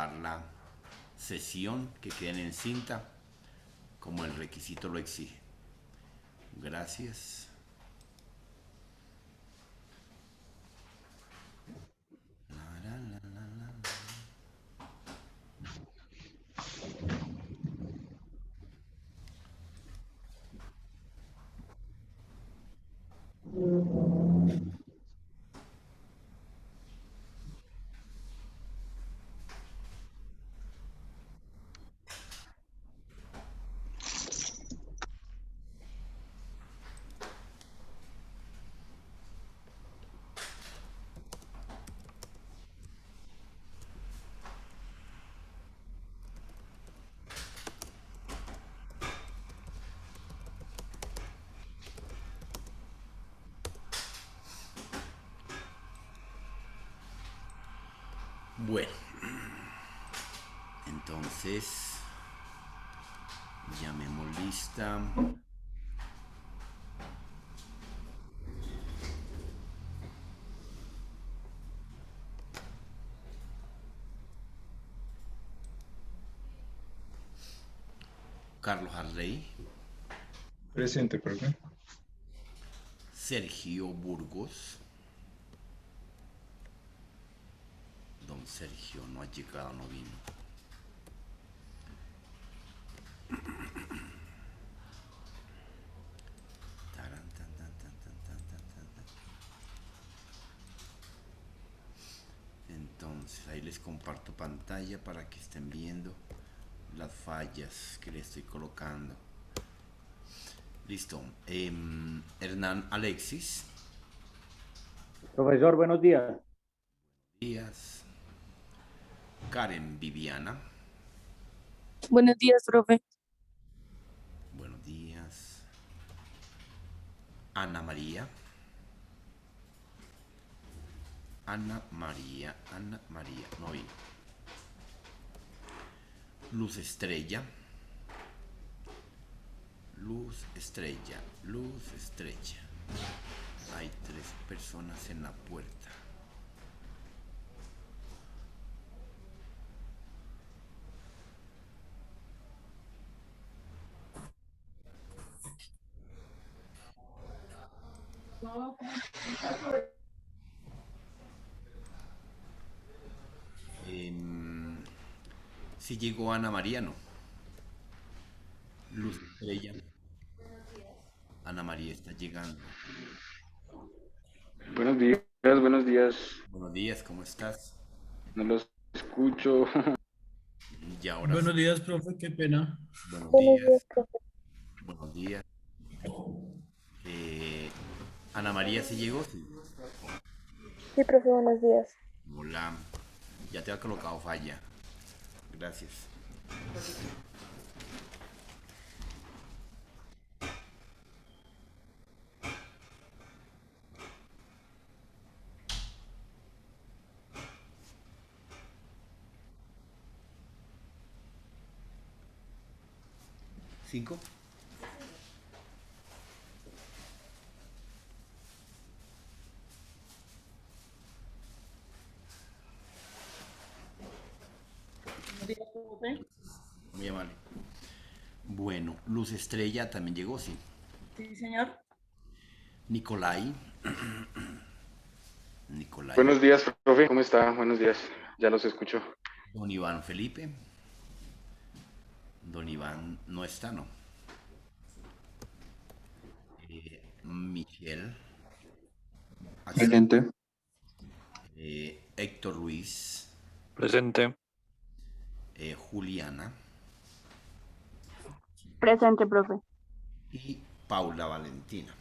grabar la sesión, que queden en cinta, como el requisito lo exige. Gracias. Bueno, entonces llamemos lista. Carlos Harley. Presente, profe. Sergio Burgos. Don Sergio no ha llegado, no vino. Entonces ahí les comparto pantalla para que estén viendo las fallas que le estoy colocando. Listo. Hernán Alexis. Profesor, buenos días. Díaz. Karen Viviana. Buenos días, profe. Buenos días. Ana María. Ana María, no vino. Luz Estrella. Luz Estrella. Hay 3 personas en la puerta. Si llegó Ana María, no. Luz Estrella. Ana María está llegando. Buenos días, buenos días. Buenos días, ¿cómo estás? No los escucho. Y ahora Buenos días, profe, qué pena. Buenos Buenos días. días, profe. Buenos días. Ana María, ¿se llegó? Sí. Sí, profe, buenos días. Hola. Ya te ha colocado falla. Gracias. ¿5? Muy amable. Bueno, Luz Estrella también llegó, sí. Sí, señor. Nicolai. Buenos días, profe. ¿Cómo está? Buenos días. Ya los escucho. Don Iván Felipe. Don Iván no está, ¿no? Michelle. Presente. Héctor Luis. Presente. Juliana. Presente, profe. Y Paula Valentina.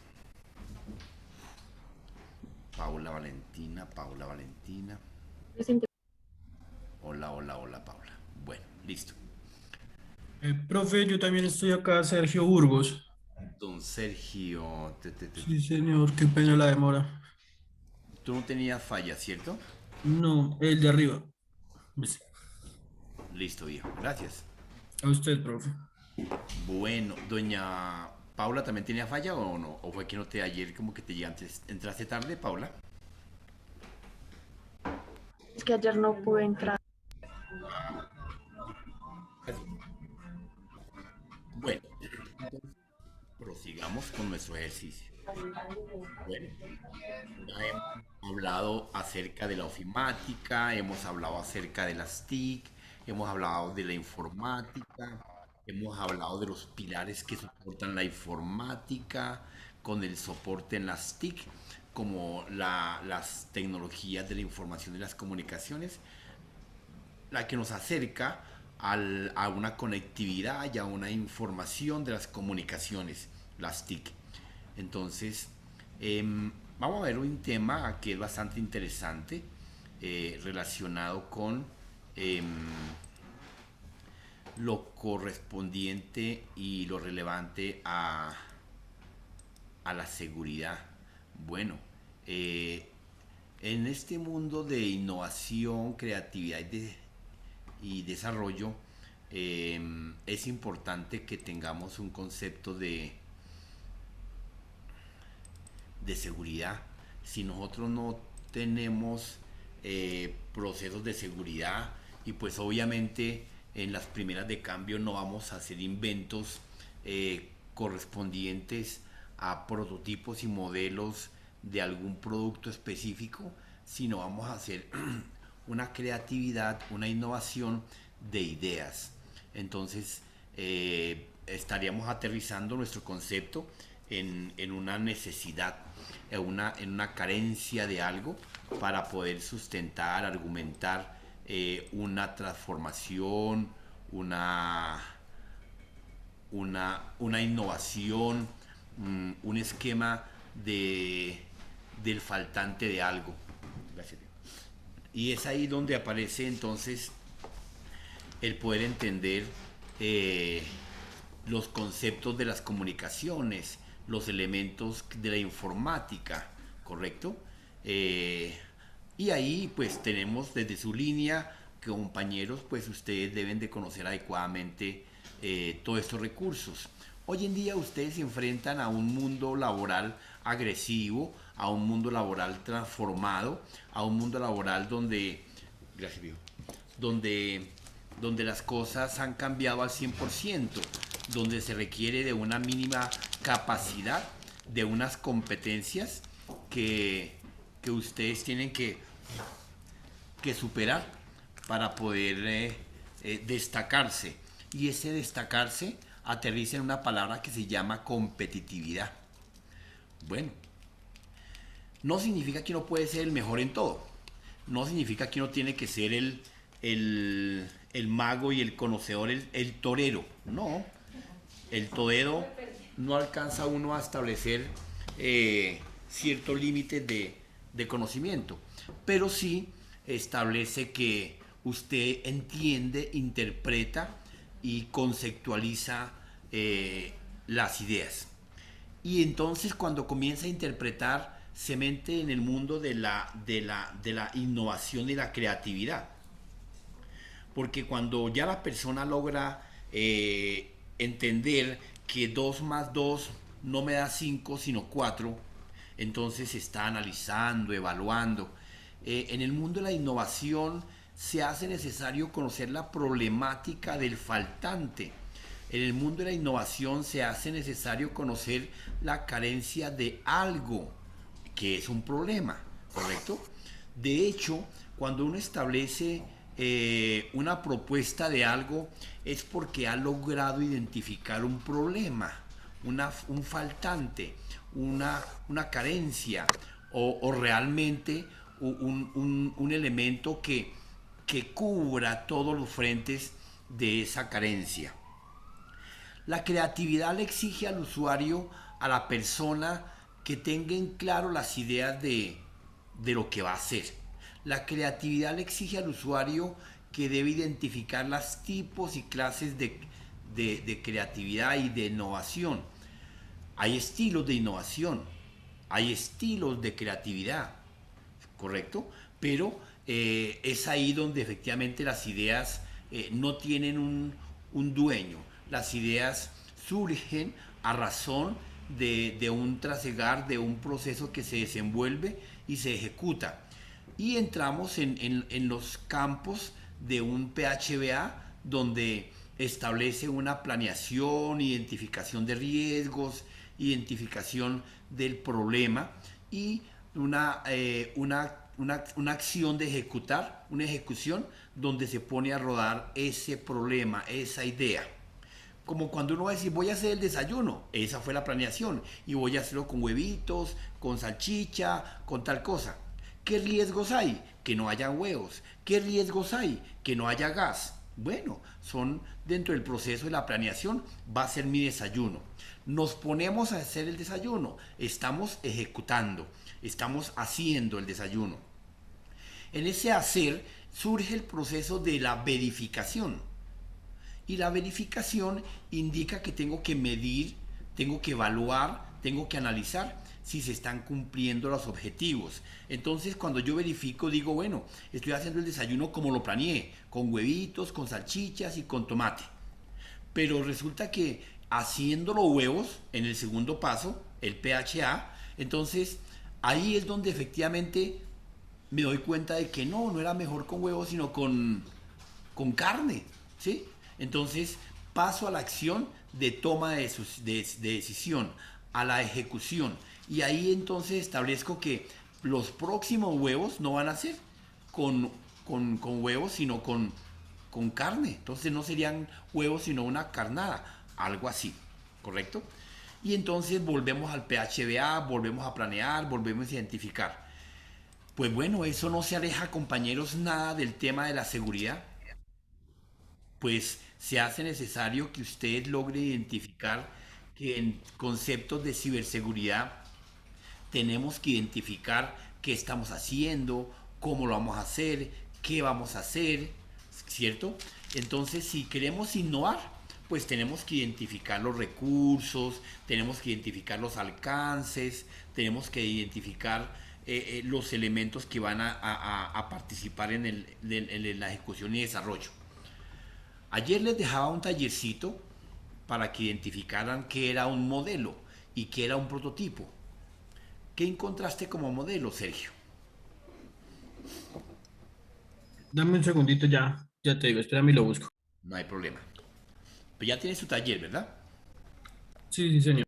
Paula Valentina. Presente. Hola, Paula. Bueno, listo. Profe, yo también estoy acá, Sergio Burgos. Don Sergio, Sí, señor, qué pena la demora. tú no tenías falla, ¿cierto? No, el de arriba. Listo, viejo. Gracias. A usted, profe. Bueno, doña Paula, ¿también tenía falla o no? ¿O fue que no te ayer como que te llegaste, entraste tarde, Paula? Es que ayer no pude entrar. con nuestro ejercicio. Bueno, ya hemos hablado acerca de la ofimática, hemos hablado acerca de las TIC, hemos hablado de la informática, hemos hablado de los pilares que soportan la informática con el soporte en las TIC, como las tecnologías de la información y las comunicaciones, la que nos acerca a una conectividad y a una información de las comunicaciones, las TIC. Entonces, vamos a ver un tema que es bastante interesante relacionado con lo correspondiente y lo relevante a la seguridad. Bueno, en este mundo de innovación, creatividad y desarrollo, es importante que tengamos un concepto de seguridad. Si nosotros no tenemos procesos de seguridad, y pues obviamente en las primeras de cambio no vamos a hacer inventos correspondientes a prototipos y modelos de algún producto específico, sino vamos a hacer una creatividad, una innovación de ideas. Entonces estaríamos aterrizando nuestro concepto en una necesidad, en una carencia de algo para poder sustentar, argumentar una transformación, una innovación, un esquema del faltante de algo. Gracias. Y es ahí donde aparece entonces el poder entender los conceptos de las comunicaciones, los elementos de la informática, ¿correcto? Y ahí pues tenemos desde su línea, compañeros, pues ustedes deben de conocer adecuadamente todos estos recursos. Hoy en día ustedes se enfrentan a un mundo laboral agresivo, a un mundo laboral transformado, a un mundo laboral donde, gracias Dios, donde las cosas han cambiado al 100%, donde se requiere de una mínima capacidad, de unas competencias que ustedes tienen que superar para poder destacarse. Y ese destacarse aterriza en una palabra que se llama competitividad. Bueno, no significa que uno puede ser el mejor en todo. No significa que uno tiene que ser el mago y el conocedor, el torero. No, el torero no alcanza uno a establecer ciertos límites de conocimiento, pero sí establece que usted entiende, interpreta y conceptualiza las ideas. Y entonces cuando comienza a interpretar, se mete en el mundo de la innovación y la creatividad. Porque cuando ya la persona logra entender que 2 más 2 no me da 5 sino 4, entonces se está analizando, evaluando. En el mundo de la innovación se hace necesario conocer la problemática del faltante. En el mundo de la innovación se hace necesario conocer la carencia de algo, que es un problema, ¿correcto? De hecho, cuando uno establece una propuesta de algo, es porque ha logrado identificar un problema, un faltante, una carencia, o realmente un elemento que cubra todos los frentes de esa carencia. La creatividad le exige al usuario, a la persona, que tenga en claro las ideas de lo que va a hacer. La creatividad le exige al usuario que debe identificar los tipos y clases de creatividad y de innovación. Hay estilos de innovación, hay estilos de creatividad, ¿correcto? Pero es ahí donde efectivamente las ideas no tienen un dueño. Las ideas surgen a razón de un trasegar, de un proceso que se desenvuelve y se ejecuta. Y entramos en los campos de un PHBA, donde establece una planeación, identificación de riesgos identificación del problema y una acción de ejecutar, una ejecución donde se pone a rodar ese problema, esa idea. Como cuando uno va a decir, voy a hacer el desayuno, esa fue la planeación, y voy a hacerlo con huevitos, con salchicha, con tal cosa. ¿Qué riesgos hay? Que no haya huevos. ¿Qué riesgos hay? Que no haya gas. Bueno, son dentro del proceso de la planeación, va a ser mi desayuno. Nos ponemos a hacer el desayuno, estamos ejecutando, estamos haciendo el desayuno. En ese hacer surge el proceso de la verificación. Y la verificación indica que tengo que medir, tengo que evaluar, tengo que analizar si se están cumpliendo los objetivos. Entonces, cuando yo verifico, digo, bueno, estoy haciendo el desayuno como lo planeé, con huevitos, con salchichas y con tomate. Pero resulta que haciendo los huevos, en el segundo paso, el PHA, entonces ahí es donde efectivamente me doy cuenta de que no era mejor con huevos, sino con carne, ¿sí? Entonces paso a la acción de toma de decisión, a la ejecución. Y ahí entonces establezco que los próximos huevos no van a ser con huevos, sino con carne. Entonces no serían huevos, sino una carnada, algo así, ¿correcto? Y entonces volvemos al PHBA, volvemos a planear, volvemos a identificar. Pues bueno, eso no se aleja, compañeros, nada del tema de la seguridad. Pues se hace necesario que usted logre identificar que en conceptos de ciberseguridad tenemos que identificar qué estamos haciendo, cómo lo vamos a hacer, qué vamos a hacer, ¿cierto? Entonces, si queremos innovar, pues tenemos que identificar los recursos, tenemos que identificar los alcances, tenemos que identificar los elementos que van a participar en la ejecución y desarrollo. Ayer les dejaba un tallercito para que identificaran qué era un modelo y qué era un prototipo. ¿Qué encontraste como modelo, Sergio? Dame un segundito ya, ya te digo, espérame y lo busco. No hay problema. Pues ya tienes tu taller, ¿verdad? Sí, sí, señor.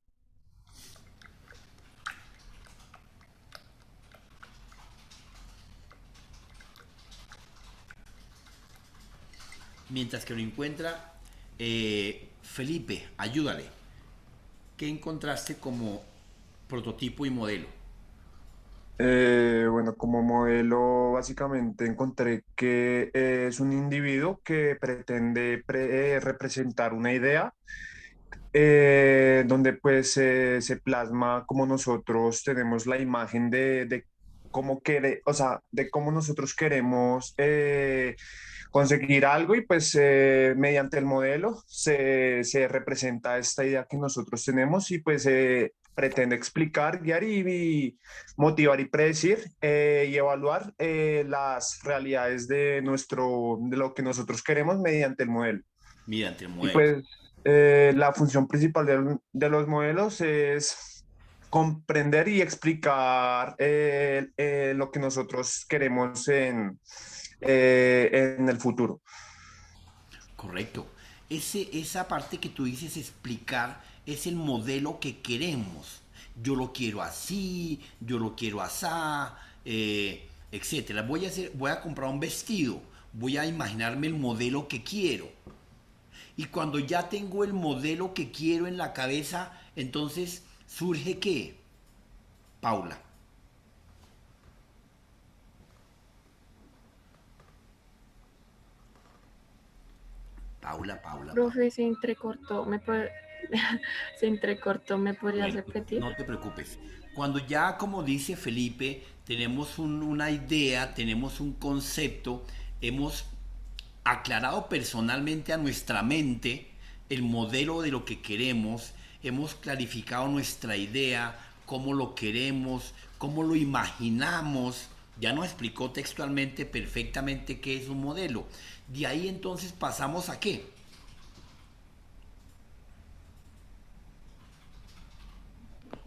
Mientras que lo encuentra, Felipe, ayúdale. ¿Qué encontraste como prototipo y modelo? Bueno, como modelo básicamente encontré que es un individuo que pretende representar una idea donde pues se plasma como nosotros tenemos la imagen de cómo o sea, de cómo nosotros queremos conseguir algo y pues mediante el modelo se representa esta idea que nosotros tenemos y pues pretende explicar, guiar y motivar y predecir y evaluar las realidades de lo que nosotros queremos mediante el modelo. Mediante el Y modelo. pues la función principal de los modelos es comprender y explicar lo que nosotros queremos en el futuro. Correcto. Esa parte que tú dices explicar es el modelo que queremos. Yo lo quiero así, yo lo quiero asá, etcétera. Voy a comprar un vestido, voy a imaginarme el modelo que quiero. Y cuando ya tengo el modelo que quiero en la cabeza, entonces surge ¿qué? Paula. Paula. Profe, se entrecortó. Se entrecortó. ¿Me podrías Bueno, repetir? no te preocupes. Cuando ya, como dice Felipe, tenemos una idea, tenemos un concepto, hemos aclarado personalmente a nuestra mente el modelo de lo que queremos, hemos clarificado nuestra idea, cómo lo queremos, cómo lo imaginamos, ya nos explicó textualmente perfectamente qué es un modelo. De ahí entonces pasamos a qué.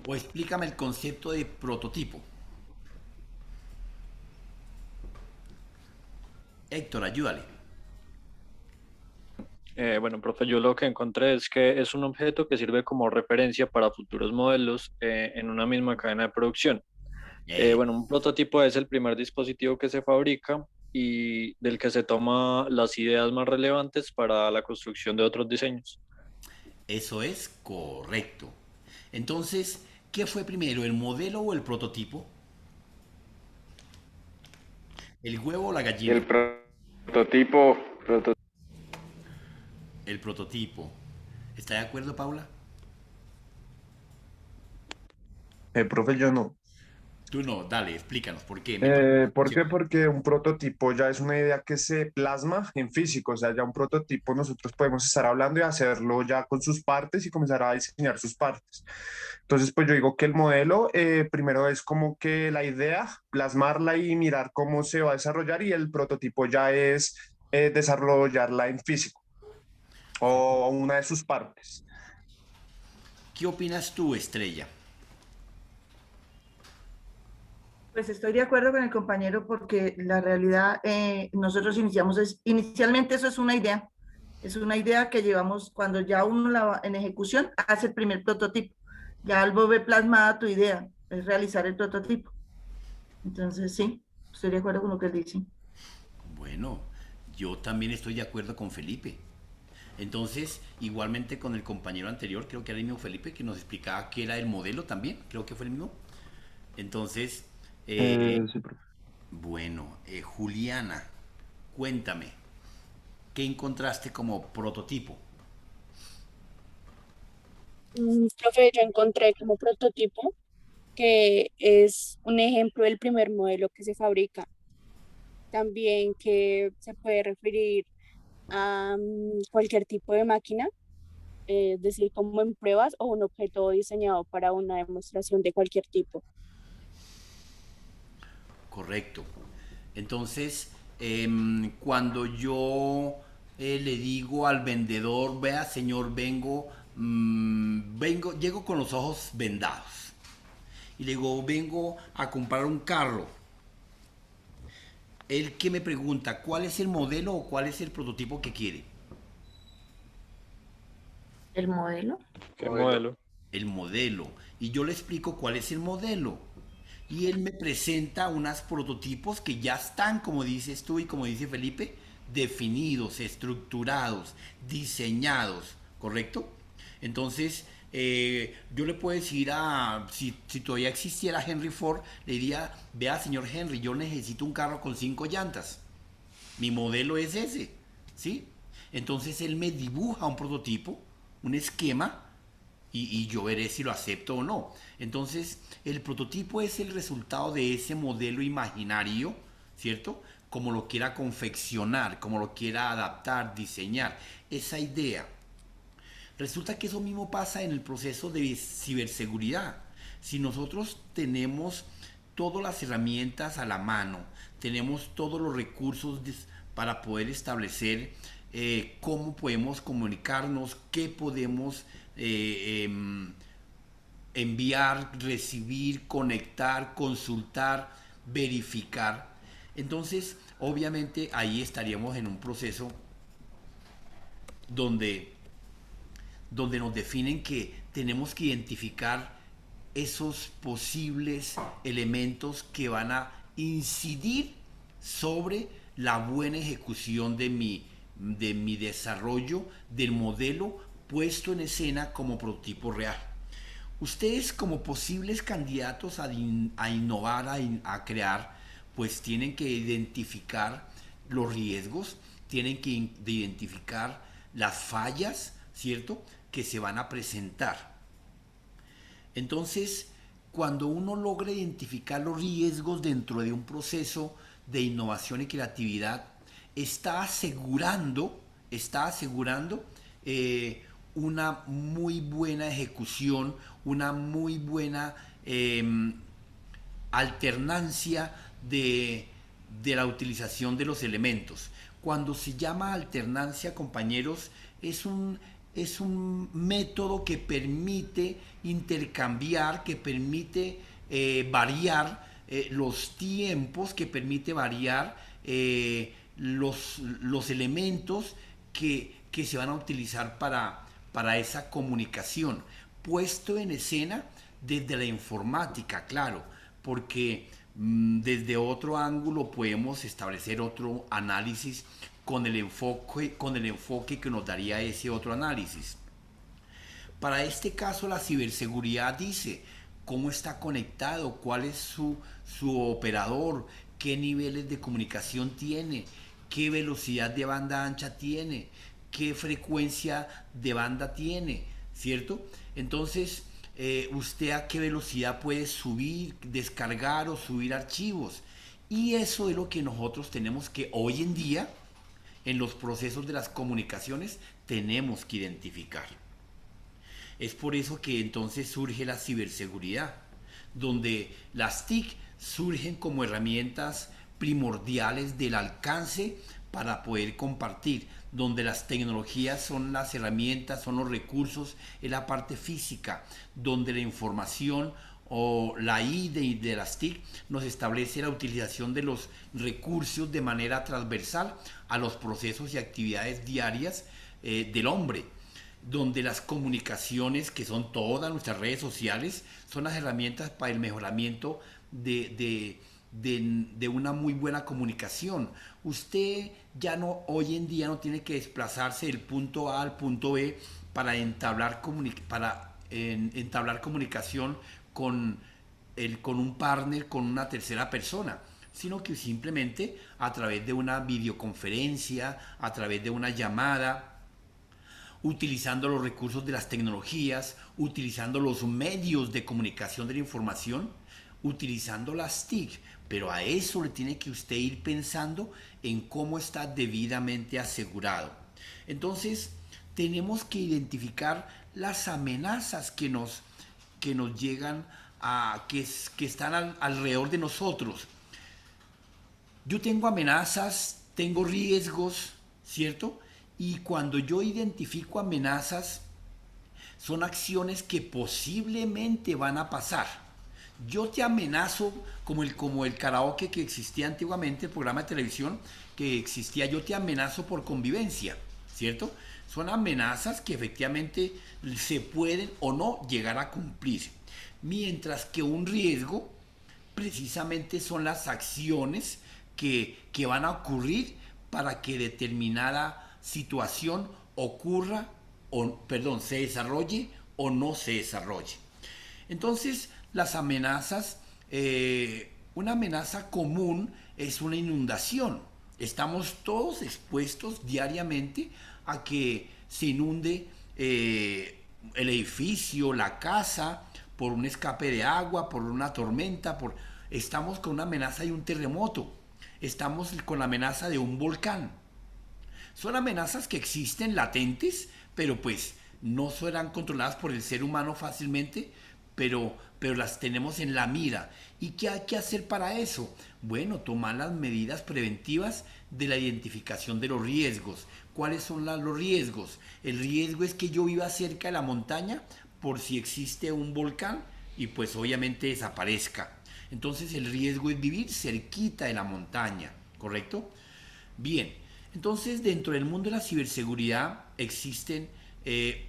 O explícame el concepto de prototipo. Héctor, ayúdale. Bueno, profe, yo lo que encontré es que es un objeto que sirve como referencia para futuros modelos en una misma cadena de producción. Eh, Bueno, un prototipo es el primer dispositivo que se fabrica y del que se toma las ideas más relevantes para la construcción de otros diseños. Eso es correcto. Entonces, ¿qué fue primero, el modelo o el prototipo? ¿El huevo o la Y el gallina? prototipo, El prototipo. ¿Está de acuerdo, Paula? Profe, yo no. Tú no, dale, explícanos, ¿por qué? Me parece ¿Por qué? chévere. Porque un prototipo ya es una idea que se plasma en físico, o sea, ya un prototipo nosotros podemos estar hablando y hacerlo ya con sus partes y comenzar a diseñar sus partes. Entonces, pues yo digo que el modelo primero es como que la idea, plasmarla y mirar cómo se va a desarrollar y el prototipo ya es desarrollarla en físico o una de sus partes. ¿Qué opinas tú, Estrella? Pues estoy de acuerdo con el compañero porque la realidad, nosotros iniciamos, inicialmente eso es una idea que llevamos cuando ya uno la va en ejecución, hace el primer prototipo, ya algo ve plasmada tu idea, es realizar el prototipo. Entonces, sí, estoy de acuerdo con lo que él dice. Bueno, yo también estoy de acuerdo con Felipe. Entonces, igualmente con el compañero anterior, creo que era el mismo Felipe, que nos explicaba qué era el modelo también, creo que fue el mismo. Entonces, Sí, profe. bueno, Juliana, cuéntame, ¿qué encontraste como prototipo? Profe, yo encontré como prototipo que es un ejemplo del primer modelo que se fabrica. También que se puede referir a cualquier tipo de máquina, es decir, como en pruebas o un objeto diseñado para una demostración de cualquier tipo. Correcto. Entonces, cuando yo le digo al vendedor, vea señor, llego con los ojos vendados. Y le digo, vengo a comprar un carro. Él que me pregunta, ¿cuál es el modelo o cuál es el prototipo que quiere? El modelo. ¿Qué modelo. modelo? El modelo. Y yo le explico cuál es el modelo. Y él me presenta unos prototipos que ya están, como dices tú y como dice Felipe, definidos, estructurados, diseñados, ¿correcto? Entonces, yo le puedo decir si todavía existiera Henry Ford, le diría, vea señor Henry, yo necesito un carro con 5 llantas. Mi modelo es ese, ¿sí? Entonces él me dibuja un prototipo, un esquema, y yo veré si lo acepto o no. Entonces, el prototipo es el resultado de ese modelo imaginario, ¿cierto? Como lo quiera confeccionar, como lo quiera adaptar, diseñar, esa idea. Resulta que eso mismo pasa en el proceso de ciberseguridad. Si nosotros tenemos todas las herramientas a la mano, tenemos todos los recursos para poder establecer cómo podemos comunicarnos, qué podemos enviar, recibir, conectar, consultar, verificar. Entonces, obviamente ahí estaríamos en un proceso donde nos definen que tenemos que identificar esos posibles elementos que van a incidir sobre la buena ejecución de mi desarrollo del modelo puesto en escena como prototipo real. Ustedes como posibles candidatos a innovar, a crear, pues tienen que identificar los riesgos, tienen que identificar las fallas, ¿cierto?, que se van a presentar. Entonces, cuando uno logra identificar los riesgos dentro de un proceso de innovación y creatividad, está asegurando una muy buena ejecución, una muy buena alternancia de la utilización de los elementos. Cuando se llama alternancia, compañeros, es un método que permite intercambiar, que permite variar los tiempos, que permite variar los elementos que que se van a utilizar para esa comunicación, puesto en escena desde la informática, claro, porque desde otro ángulo podemos establecer otro análisis con el enfoque que nos daría ese otro análisis. Para este caso, la ciberseguridad dice cómo está conectado, cuál es su operador, qué niveles de comunicación tiene, qué velocidad de banda ancha tiene, qué frecuencia de banda tiene, ¿cierto? Entonces, usted a qué velocidad puede subir, descargar o subir archivos. Y eso es lo que nosotros tenemos que hoy en día, en los procesos de las comunicaciones, tenemos que identificar. Es por eso que entonces surge la ciberseguridad, donde las TIC surgen como herramientas primordiales del alcance para poder compartir, donde las tecnologías son las herramientas, son los recursos, es la parte física, donde la información o la I de las TIC nos establece la utilización de los recursos de manera transversal a los procesos y actividades diarias del hombre, donde las comunicaciones, que son todas nuestras redes sociales, son las herramientas para el mejoramiento de una muy buena comunicación. Usted ya no, hoy en día no tiene que desplazarse del punto A al punto B para entablar comunicación con un partner, con una tercera persona, sino que simplemente a través de una videoconferencia, a través de una llamada, utilizando los recursos de las tecnologías, utilizando los medios de comunicación de la información, utilizando las TIC, pero a eso le tiene que usted ir pensando en cómo está debidamente asegurado. Entonces, tenemos que identificar las amenazas que nos llegan que están alrededor de nosotros. Yo tengo amenazas, tengo riesgos, ¿cierto? Y cuando yo identifico amenazas, son acciones que posiblemente van a pasar. Yo te amenazo, como el karaoke que existía antiguamente, el programa de televisión que existía, yo te amenazo por convivencia, ¿cierto? Son amenazas que efectivamente se pueden o no llegar a cumplir. Mientras que un riesgo, precisamente son las acciones que van a ocurrir para que determinada situación ocurra, se desarrolle o no se desarrolle. Entonces, las amenazas, una amenaza común es una inundación. Estamos todos expuestos diariamente a que se inunde el edificio, la casa, por un escape de agua, por una tormenta, estamos con una amenaza de un terremoto, estamos con la amenaza de un volcán. Son amenazas que existen latentes, pero pues no serán controladas por el ser humano fácilmente, pero las tenemos en la mira. ¿Y qué hay que hacer para eso? Bueno, tomar las medidas preventivas de la identificación de los riesgos. ¿Cuáles son los riesgos? El riesgo es que yo viva cerca de la montaña por si existe un volcán y pues obviamente desaparezca. Entonces el riesgo es vivir cerquita de la montaña, ¿correcto? Bien, entonces dentro del mundo de la ciberseguridad existen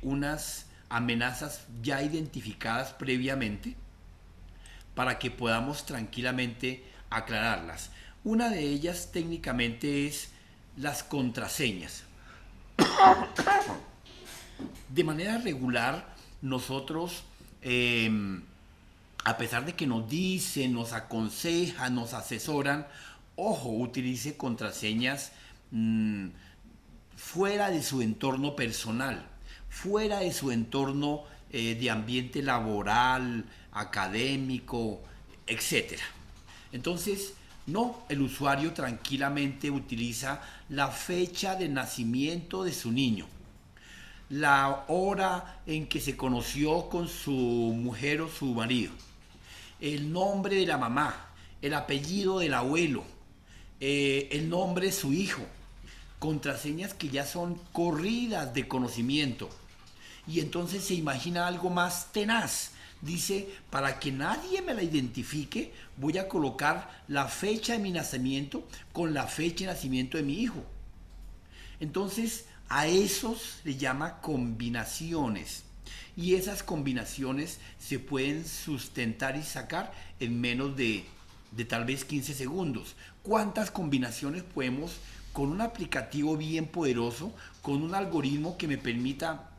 unas amenazas ya identificadas previamente para que podamos tranquilamente aclararlas. Una de ellas técnicamente es las contraseñas. De manera regular, nosotros, a pesar de que nos dicen, nos aconsejan, nos asesoran, ojo, utilice contraseñas fuera de su entorno personal, fuera de su entorno de ambiente laboral, académico, etc. Entonces, no, el usuario tranquilamente utiliza la fecha de nacimiento de su niño, la hora en que se conoció con su mujer o su marido, el nombre de la mamá, el apellido del abuelo, el nombre de su hijo, contraseñas que ya son corridas de conocimiento. Y entonces se imagina algo más tenaz. Dice, para que nadie me la identifique, voy a colocar la fecha de mi nacimiento con la fecha de nacimiento de mi hijo. Entonces, A esos se llama combinaciones. Y esas combinaciones se pueden sustentar y sacar en menos de tal vez 15 segundos. ¿Cuántas combinaciones podemos, con un aplicativo bien poderoso, con un algoritmo que me permita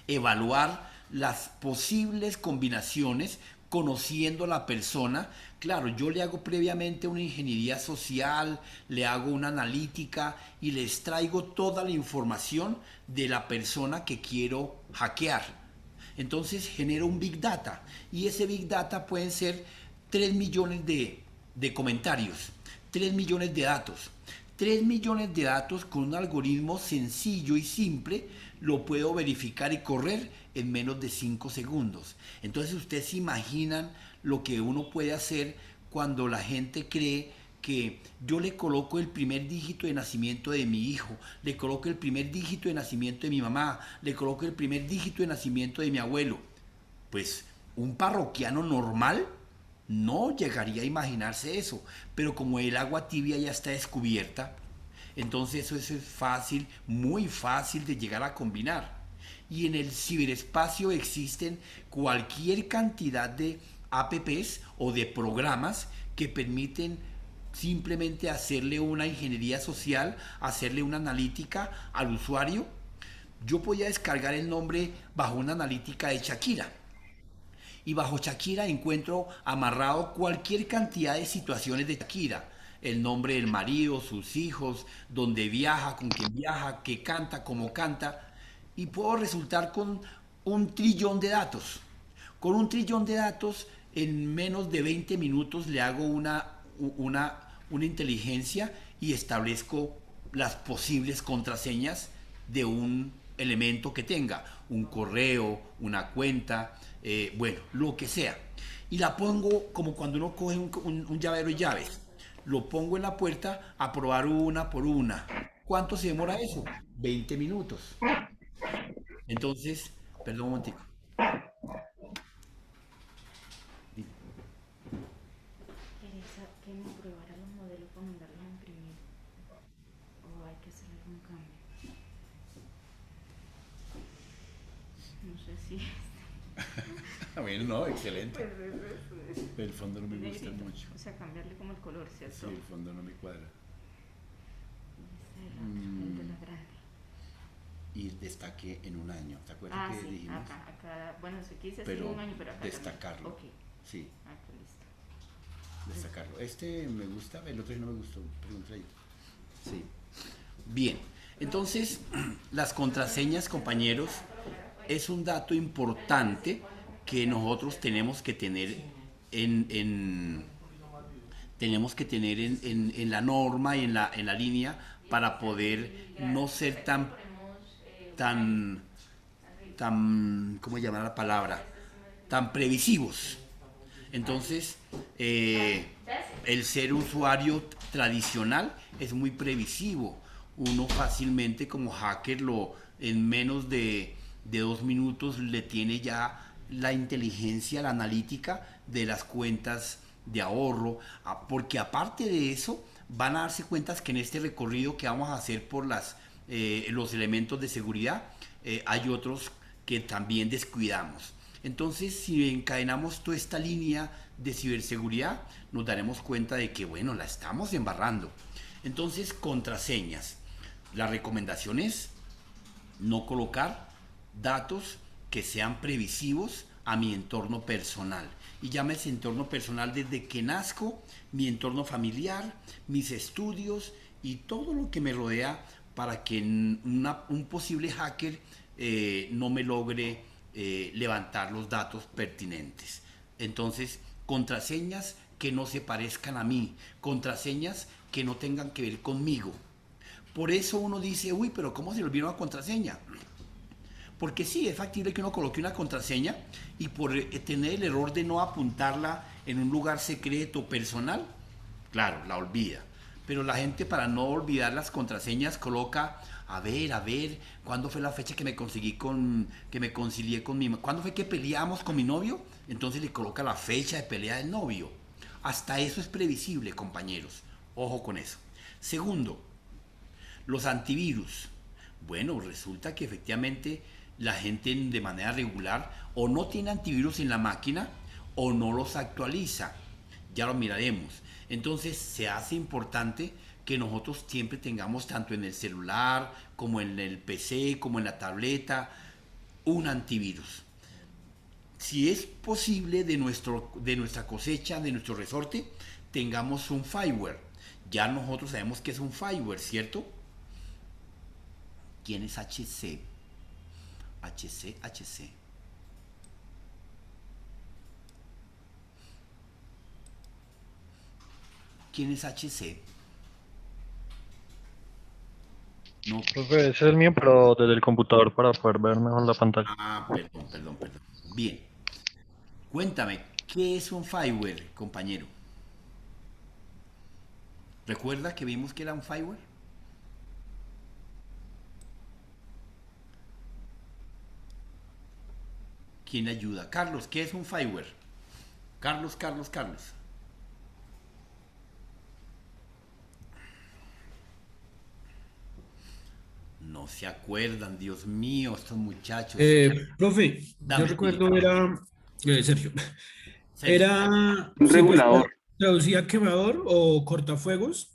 evaluar las posibles combinaciones, conociendo a la persona? Claro, yo le hago previamente una ingeniería social, le hago una analítica y les traigo toda la información de la persona que quiero hackear. Entonces genero un Big Data, y ese Big Data pueden ser 3 millones de comentarios, 3 millones de datos. 3 millones de datos con un algoritmo sencillo y simple lo puedo verificar y correr en menos de 5 segundos. Entonces ustedes se imaginan lo que uno puede hacer cuando la gente cree que yo le coloco el primer dígito de nacimiento de mi hijo, le coloco el primer dígito de nacimiento de mi mamá, le coloco el primer dígito de nacimiento de mi abuelo. Pues un parroquiano normal no llegaría a imaginarse eso, pero como el agua tibia ya está descubierta, entonces eso es fácil, muy fácil de llegar a combinar. Y en el ciberespacio existen cualquier cantidad de apps o de programas que permiten simplemente hacerle una ingeniería social, hacerle una analítica al usuario. Yo podía descargar el nombre bajo una analítica de Shakira, y bajo Shakira encuentro amarrado cualquier cantidad de situaciones de Shakira. El nombre del marido, sus hijos, dónde viaja, con quién viaja, qué canta, cómo canta. Y puedo resultar con 1 trillón de datos. Con 1 trillón de datos, en menos de 20 minutos le hago una inteligencia y establezco las posibles contraseñas de un elemento que tenga, un correo, una cuenta, bueno, lo que sea. Y la pongo como cuando uno coge un llavero de llaves. Lo pongo en la puerta a probar una por una. ¿Cuánto se demora eso? 20 minutos. Entonces, perdón un momentico. Que me probara los modelos para mandarlos a imprimir. O hay que hacer algún cambio. No sé si. Bueno, no, excelente. Pues, El fondo no me gusta mucho. O sea, cambiarle como el color, ¿cierto? Sí, el fondo no me cuadra. El de la grande. Y destaque en un año. ¿Te acuerdas que Sí, dijimos? acá, bueno, se quise hacer Pero un año, pero acá destacarlo. también. Ok. Sí, Acá listo. destacarlo. Este me gusta, el otro no me gustó. Pregúntale ahí. Sí. Bien, entonces las contraseñas, compañeros, es un dato importante que nosotros tenemos que tener tenemos que tener en la norma y en la línea para poder no ser tan, ¿cómo llamar la palabra? Tan previsivos. Entonces, el ser usuario tradicional es muy previsivo. Uno fácilmente como hacker en menos de 2 minutos le tiene ya la inteligencia, la analítica de las cuentas de ahorro, porque aparte de eso van a darse cuenta que en este recorrido que vamos a hacer por los elementos de seguridad hay otros que también descuidamos. Entonces, si encadenamos toda esta línea de ciberseguridad, nos daremos cuenta de que, bueno, la estamos embarrando. Entonces, contraseñas. La recomendación es no colocar datos que sean previsivos a mi entorno personal. Y llámese entorno personal desde que nazco, mi entorno familiar, mis estudios y todo lo que me rodea, para que un posible hacker no me logre levantar los datos pertinentes. Entonces, contraseñas que no se parezcan a mí, contraseñas que no tengan que ver conmigo. Por eso uno dice, uy, pero ¿cómo se le olvidó una contraseña? Porque sí, es factible que uno coloque una contraseña y por tener el error de no apuntarla en un lugar secreto, personal, claro, la olvida. Pero la gente, para no olvidar las contraseñas, coloca, a ver, ¿cuándo fue la fecha que me concilié con mi... ¿Cuándo fue que peleamos con mi novio? Entonces le coloca la fecha de pelea del novio. Hasta eso es previsible, compañeros. Ojo con eso. Segundo, los antivirus Bueno, resulta que efectivamente la gente de manera regular o no tiene antivirus en la máquina o no los actualiza. Ya lo miraremos. Entonces se hace importante que nosotros siempre tengamos tanto en el celular como en el PC, como en la tableta, un antivirus. Si es posible de nuestra cosecha, de nuestro resorte, tengamos un fireware. Ya nosotros sabemos que es un fireware, ¿cierto? ¿Quién es HC? HC. ¿Quién es HC? No. Profe, ese es el mío, pero desde el computador para poder ver mejor la pantalla. Ah, perdón. Bien. Cuéntame, ¿qué es un fireware, compañero? ¿Recuerda que vimos que era un fireware? ¿Quién le ayuda? Carlos, ¿qué es un fireware? Carlos. No se acuerdan, Dios mío, estos muchachos. Profe, Dame, yo recuerdo dime. era, Sergio, Sergio. era, Un sí, pues, regulador. traducía quemador o cortafuegos,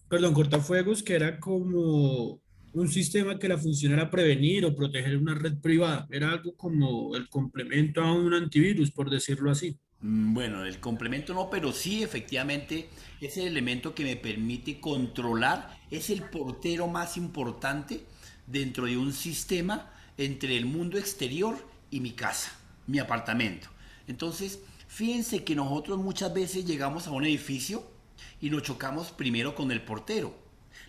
que era como un sistema que la función era prevenir o proteger una red privada. Era algo como el complemento a un antivirus, por decirlo así. Bueno, el complemento no, pero sí, efectivamente, es el elemento que me permite controlar, es el portero más importante dentro de un sistema entre el mundo exterior y mi casa, mi apartamento. Entonces, fíjense que nosotros muchas veces llegamos a un edificio y nos chocamos primero con el portero.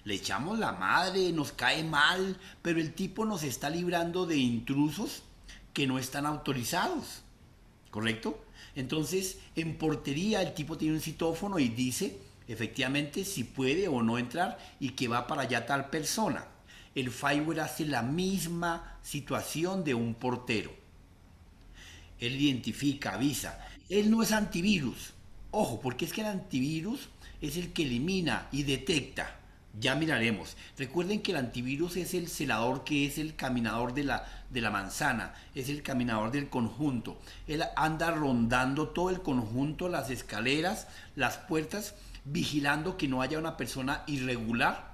Le echamos la madre, nos cae mal, pero el tipo nos está librando de intrusos que no están autorizados. ¿Correcto? Entonces, en portería el tipo tiene un citófono y dice efectivamente si puede o no entrar y que va para allá tal persona. El fireware hace la misma situación de un portero. Él identifica, avisa. Él no es antivirus. Ojo, porque es que el antivirus es el que elimina y detecta. Ya miraremos. Recuerden que el antivirus es el celador, que es el caminador de la manzana, es el caminador del conjunto. Él anda rondando todo el conjunto, las escaleras, las puertas, vigilando que no haya una persona irregular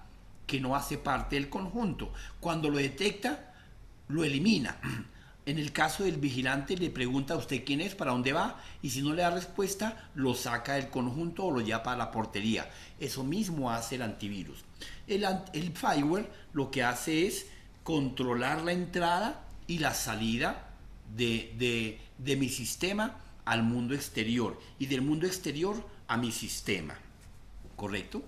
que no hace parte del conjunto. Cuando lo detecta, lo elimina. En el caso del vigilante le pregunta a usted quién es, para dónde va, y si no le da respuesta, lo saca del conjunto o lo lleva para la portería. Eso mismo hace el antivirus. El fireware lo que hace es controlar la entrada y la salida de mi sistema al mundo exterior y del mundo exterior a mi sistema. ¿Correcto?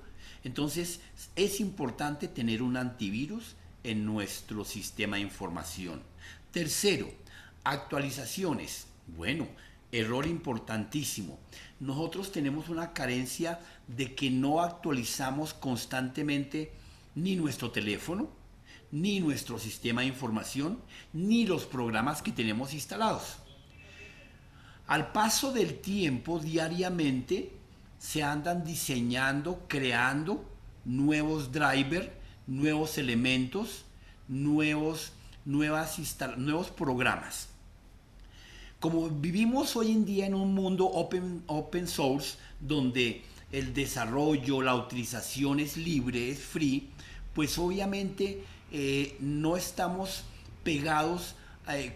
Entonces es importante tener un antivirus en nuestro sistema de información. Tercero, actualizaciones. Bueno, error importantísimo. Nosotros tenemos una carencia de que no actualizamos constantemente ni nuestro teléfono, ni nuestro sistema de información, ni los programas que tenemos instalados. Al paso del tiempo, diariamente, se andan diseñando, creando nuevos drivers, nuevos elementos, nuevos programas. Como vivimos hoy en día en un mundo open source, donde el desarrollo, la utilización es libre, es free, pues obviamente no estamos pegados.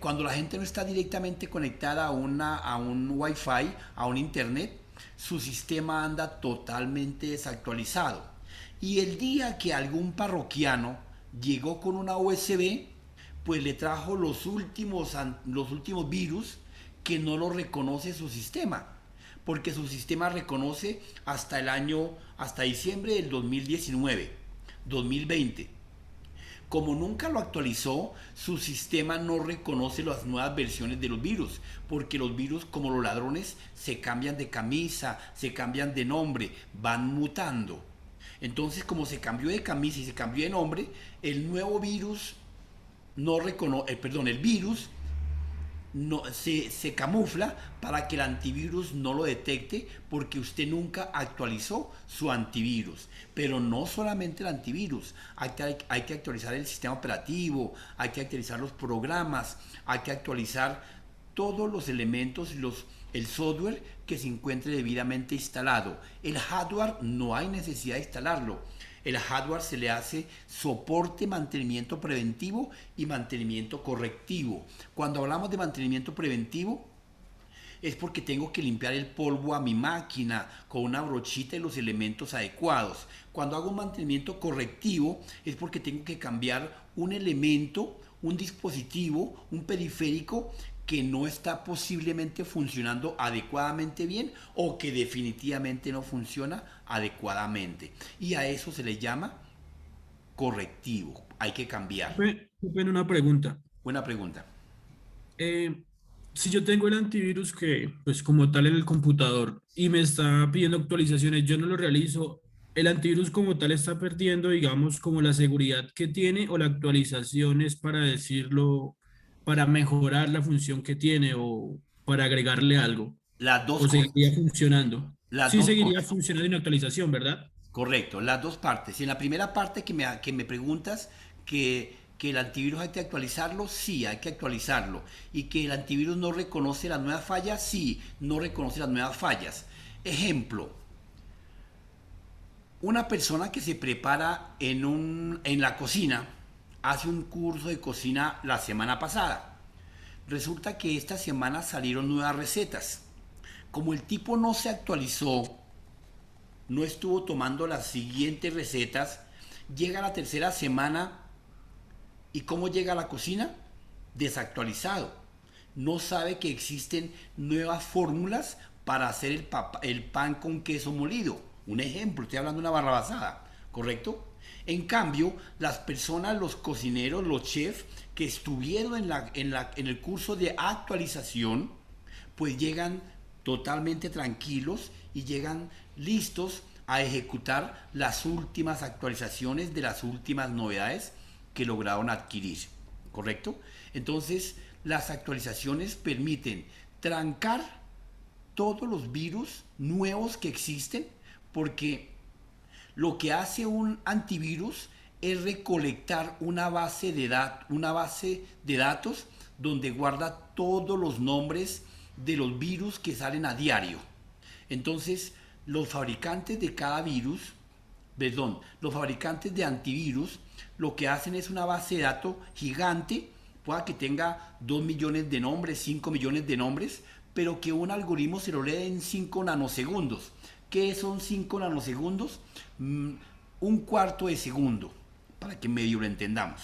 Cuando la gente no está directamente conectada a un Wi-Fi, a un internet, su sistema anda totalmente desactualizado. Y el día que algún parroquiano llegó con una USB, pues le trajo los últimos virus que no lo reconoce su sistema, porque su sistema reconoce hasta diciembre del 2019, 2020. Como nunca lo actualizó, su sistema no reconoce las nuevas versiones de los virus, porque los virus, como los ladrones, se cambian de camisa, se cambian de nombre, van mutando. Entonces, como se cambió de camisa y se cambió de nombre, el nuevo virus el virus no, se camufla para que el antivirus no lo detecte porque usted nunca actualizó su antivirus. Pero no solamente el antivirus, hay que actualizar el sistema operativo, hay que actualizar los programas, hay que actualizar todos los elementos y el software que se encuentre debidamente instalado. El hardware no hay necesidad de instalarlo. El hardware se le hace soporte, mantenimiento preventivo y mantenimiento correctivo. Cuando hablamos de mantenimiento preventivo, es porque tengo que limpiar el polvo a mi máquina con una brochita y los elementos adecuados. Cuando hago un mantenimiento correctivo, es porque tengo que cambiar un elemento, un dispositivo, un periférico que no está posiblemente funcionando adecuadamente bien o que definitivamente no funciona adecuadamente. Y a eso se le llama correctivo. Hay que cambiar. Una pregunta. Buena pregunta. Si yo tengo el antivirus que, pues como tal en el computador y me está pidiendo actualizaciones, yo no lo realizo, el antivirus como tal está perdiendo, digamos, como la seguridad que tiene o la actualización es para decirlo, para mejorar la función que tiene o para agregarle algo. Las dos O cosas. seguiría funcionando. Las Sí dos seguiría cosas. funcionando en actualización, ¿verdad? Correcto, las dos partes. En la primera parte que me preguntas que el antivirus hay que actualizarlo, sí, hay que actualizarlo. Y que el antivirus no reconoce las nuevas fallas, sí, no reconoce las nuevas fallas. Ejemplo, una persona que se prepara en la cocina, hace un curso de cocina la semana pasada. Resulta que esta semana salieron nuevas recetas. Como el tipo no se actualizó, no estuvo tomando las siguientes recetas, llega la tercera semana y ¿cómo llega a la cocina? Desactualizado. No sabe que existen nuevas fórmulas para hacer el pan con queso molido. Un ejemplo, estoy hablando de una barrabasada, ¿correcto? En cambio, las personas, los cocineros, los chefs que estuvieron en el curso de actualización, pues llegan totalmente tranquilos y llegan listos a ejecutar las últimas actualizaciones de las últimas novedades que lograron adquirir, ¿correcto? Entonces, las actualizaciones permiten trancar todos los virus nuevos que existen, porque lo que hace un antivirus es recolectar una base de datos donde guarda todos los nombres de los virus que salen a diario. Entonces, los fabricantes de antivirus, lo que hacen es una base de datos gigante, pueda que tenga 2 millones de nombres, 5 millones de nombres, pero que un algoritmo se lo lee en 5 nanosegundos. ¿Qué son 5 nanosegundos? Un cuarto de segundo, para que medio lo entendamos.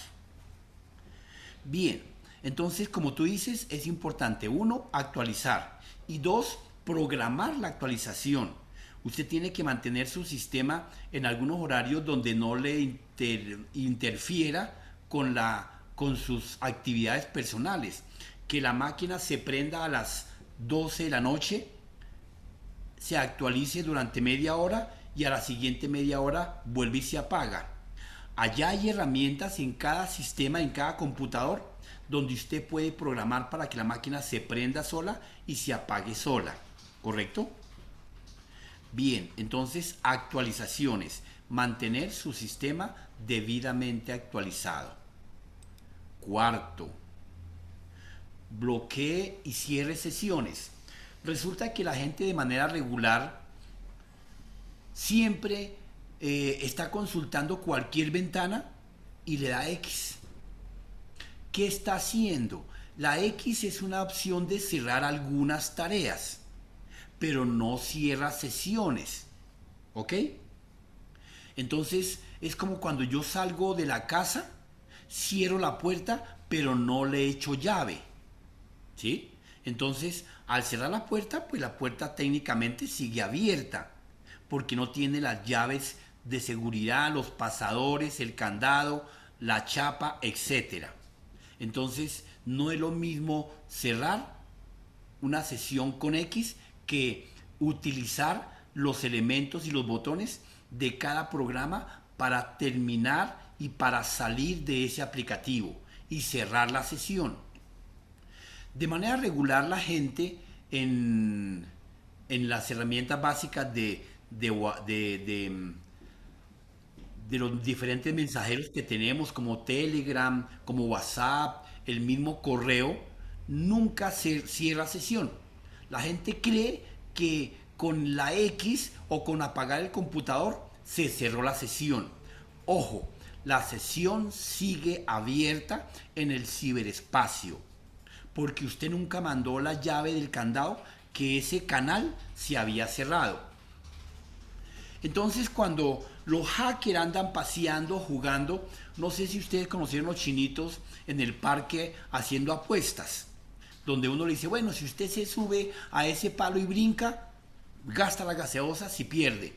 Bien, entonces, como tú dices, es importante, 1, actualizar, y 2, programar la actualización. Usted tiene que mantener su sistema en algunos horarios donde no le interfiera con sus actividades personales. Que la máquina se prenda a las 12 de la noche, se actualice durante media hora y a la siguiente media hora vuelve y se apaga. Allá hay herramientas en cada sistema, en cada computador, donde usted puede programar para que la máquina se prenda sola y se apague sola, ¿correcto? Bien, entonces actualizaciones, mantener su sistema debidamente actualizado. Cuarto, bloquee y cierre sesiones. Resulta que la gente de manera regular siempre está consultando cualquier ventana y le da X. ¿Qué está haciendo? La X es una opción de cerrar algunas tareas, pero no cierra sesiones, ¿ok? Entonces es como cuando yo salgo de la casa, cierro la puerta, pero no le echo llave, ¿sí? Entonces, al cerrar la puerta, pues la puerta técnicamente sigue abierta, porque no tiene las llaves de seguridad, los pasadores, el candado, la chapa, etc. Entonces, no es lo mismo cerrar una sesión con X que utilizar los elementos y los botones de cada programa para terminar y para salir de ese aplicativo y cerrar la sesión. De manera regular la gente en, en las herramientas básicas de los diferentes mensajeros que tenemos, como Telegram, como WhatsApp, el mismo correo, nunca se cierra sesión. La gente cree que con la X o con apagar el computador se cerró la sesión. Ojo, la sesión sigue abierta en el ciberespacio, porque usted nunca mandó la llave del candado que ese canal se había cerrado. Entonces, cuando los hackers andan paseando, jugando, no sé si ustedes conocieron los chinitos en el parque haciendo apuestas, donde uno le dice, bueno, si usted se sube a ese palo y brinca, gasta la gaseosa si pierde.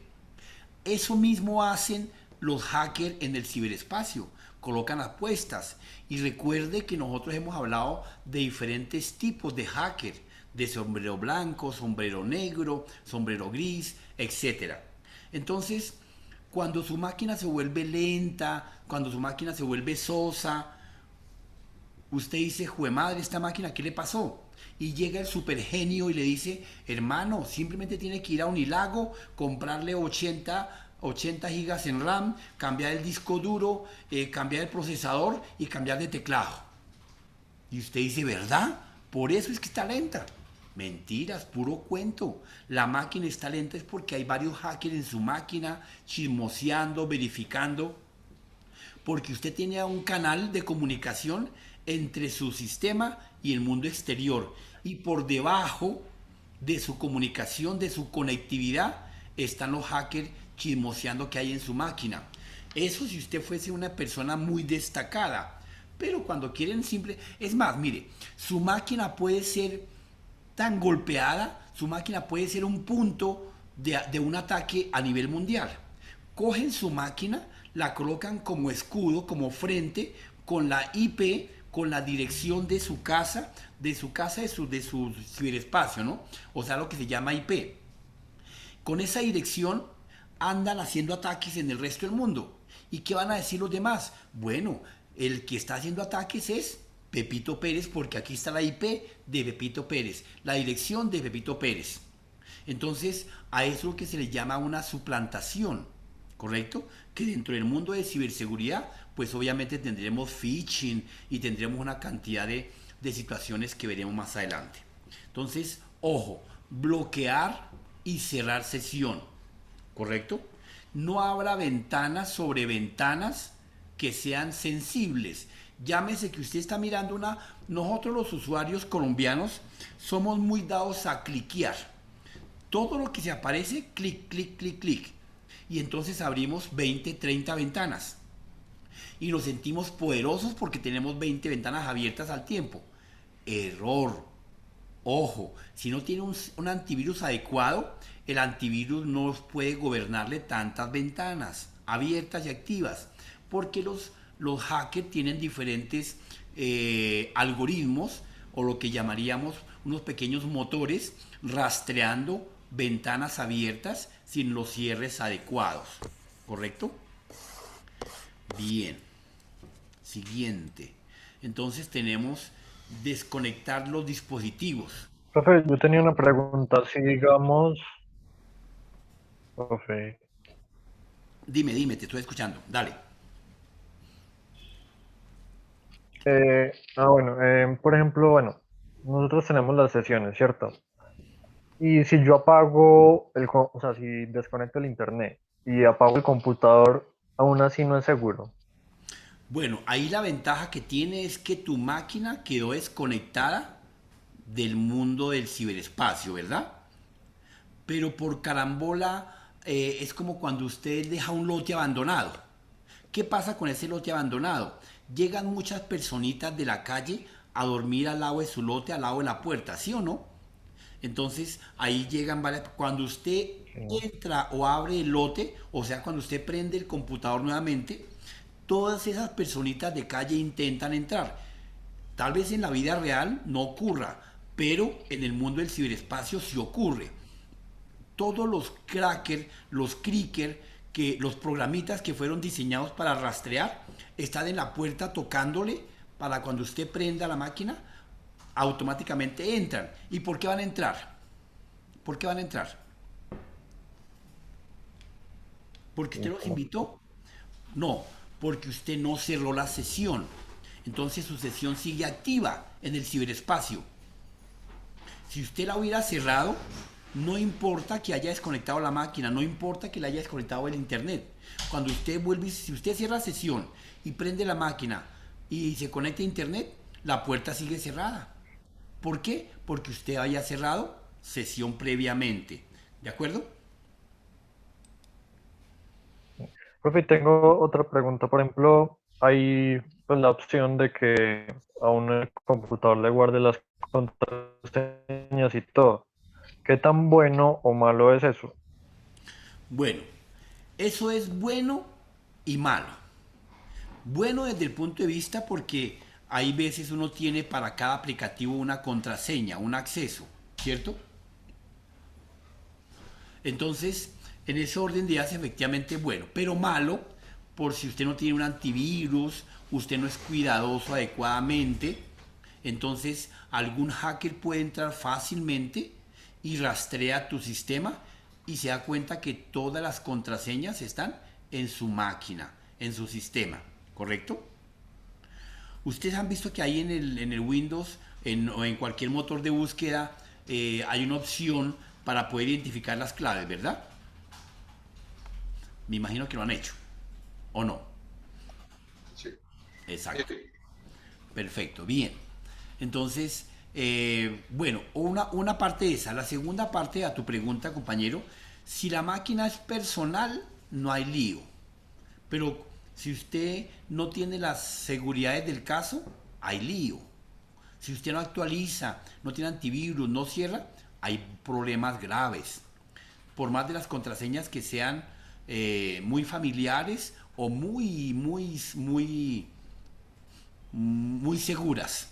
Eso mismo hacen los hackers en el ciberespacio, colocan apuestas. Y recuerde que nosotros hemos hablado de diferentes tipos de hackers, de sombrero blanco, sombrero negro, sombrero gris, etc. Entonces, cuando su máquina se vuelve lenta, cuando su máquina se vuelve sosa, usted dice, jue madre, esta máquina, ¿qué le pasó? Y llega el supergenio y le dice, hermano, simplemente tiene que ir a Unilago, comprarle 80 gigas en RAM, cambiar el disco duro, cambiar el procesador y cambiar de teclado. Y usted dice, ¿verdad? Por eso es que está lenta. Mentiras, puro cuento. La máquina está lenta es porque hay varios hackers en su máquina chismoseando, verificando, porque usted tiene un canal de comunicación entre su sistema y el mundo exterior, y por debajo de su comunicación, de su conectividad, están los hackers chismoseando que hay en su máquina. Eso si usted fuese una persona muy destacada, pero cuando quieren simple, es más, mire, su máquina puede ser tan golpeada, su máquina puede ser un punto de un ataque a nivel mundial. Cogen su máquina, la colocan como escudo, como frente, con la IP, con la dirección de su casa, de su ciberespacio, ¿no? O sea, lo que se llama IP. Con esa dirección andan haciendo ataques en el resto del mundo. ¿Y qué van a decir los demás? Bueno, el que está haciendo ataques es Pepito Pérez, porque aquí está la IP de Pepito Pérez, la dirección de Pepito Pérez. Entonces, a eso es lo que se le llama una suplantación, ¿correcto? Que dentro del mundo de ciberseguridad, pues obviamente tendremos phishing y tendremos una cantidad de situaciones que veremos más adelante. Entonces, ojo, bloquear y cerrar sesión, ¿correcto? No habrá ventanas sobre ventanas que sean sensibles. Llámese que usted está mirando nosotros los usuarios colombianos somos muy dados a cliquear. Todo lo que se aparece, clic, clic, clic, clic. Y entonces abrimos 20, 30 ventanas. Y nos sentimos poderosos porque tenemos 20 ventanas abiertas al tiempo. Error. Ojo, si no tiene un antivirus adecuado, el antivirus no puede gobernarle tantas ventanas abiertas y activas, porque los hackers tienen diferentes algoritmos, o lo que llamaríamos unos pequeños motores, rastreando ventanas abiertas sin los cierres adecuados, ¿correcto? Bien, siguiente. Entonces tenemos desconectar los dispositivos. Profe, yo tenía una pregunta, si digamos, profe, Dime, te estoy escuchando, dale. por ejemplo, bueno, nosotros tenemos las sesiones, ¿cierto? Y si yo apago o sea, si desconecto el internet y apago el computador, aún así no es seguro. Bueno, ahí la ventaja que tiene es que tu máquina quedó desconectada del mundo del ciberespacio, ¿verdad? Pero por carambola es como cuando usted deja un lote abandonado. ¿Qué pasa con ese lote abandonado? Llegan muchas personitas de la calle a dormir al lado de su lote, al lado de la puerta, ¿sí o no? Entonces ahí llegan varias. Cuando usted entra o abre el lote, o sea, cuando usted prende el computador nuevamente, todas esas personitas de calle intentan entrar. Tal vez en la vida real no ocurra, pero en el mundo del ciberespacio sí ocurre. Todos los crackers, los crickers, los programitas que fueron diseñados para rastrear, están en la puerta tocándole para cuando usted prenda la máquina, automáticamente entran. ¿Y por qué van a entrar? ¿Por qué van a entrar? ¿Porque usted los invitó? No, porque usted no cerró la sesión. Entonces su sesión sigue activa en el ciberespacio. Si usted la hubiera cerrado, no importa que haya desconectado la máquina, no importa que le haya desconectado el internet. Cuando usted vuelve, si usted cierra la sesión y prende la máquina y se conecta a internet, la puerta sigue cerrada. ¿Por qué? Porque usted haya cerrado sesión previamente. ¿De acuerdo? Profe, tengo otra pregunta. Por ejemplo, hay pues, la opción de que a un computador le guarde las contraseñas y todo. ¿Qué tan bueno o malo es eso? Bueno, eso es bueno y malo. Bueno desde el punto de vista porque hay veces uno tiene para cada aplicativo una contraseña, un acceso, ¿cierto? Entonces, en ese orden de ideas efectivamente bueno, pero malo por si usted no tiene un antivirus, usted no es cuidadoso adecuadamente, entonces algún hacker puede entrar fácilmente y rastrea tu sistema y se da cuenta que todas las contraseñas están en su máquina, en su sistema, ¿correcto? Ustedes han visto que ahí en el Windows o en cualquier motor de búsqueda hay una opción para poder identificar las claves, ¿verdad? Me imagino que lo han hecho, ¿o no? Sí. Exacto. Perfecto, bien. Entonces, bueno, una parte de esa. La segunda parte a tu pregunta, compañero, si la máquina es personal, no hay lío. Pero si usted no tiene las seguridades del caso, hay lío. Si usted no actualiza, no tiene antivirus, no cierra, hay problemas graves. Por más de las contraseñas que sean muy familiares o muy seguras,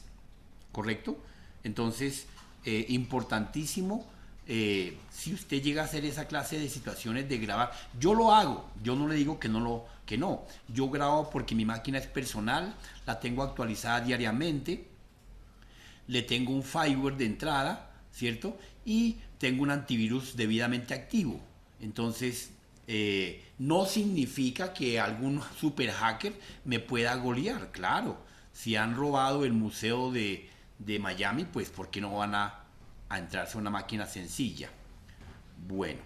¿correcto? Entonces, importantísimo, si usted llega a hacer esa clase de situaciones de grabar, yo lo hago, yo no le digo que no, yo grabo porque mi máquina es personal, la tengo actualizada diariamente, le tengo un firewall de entrada, ¿cierto? Y tengo un antivirus debidamente activo. Entonces, no significa que algún super hacker me pueda golear, claro. Si han robado el museo de Miami, pues ¿por qué no van a entrarse a una máquina sencilla? Bueno,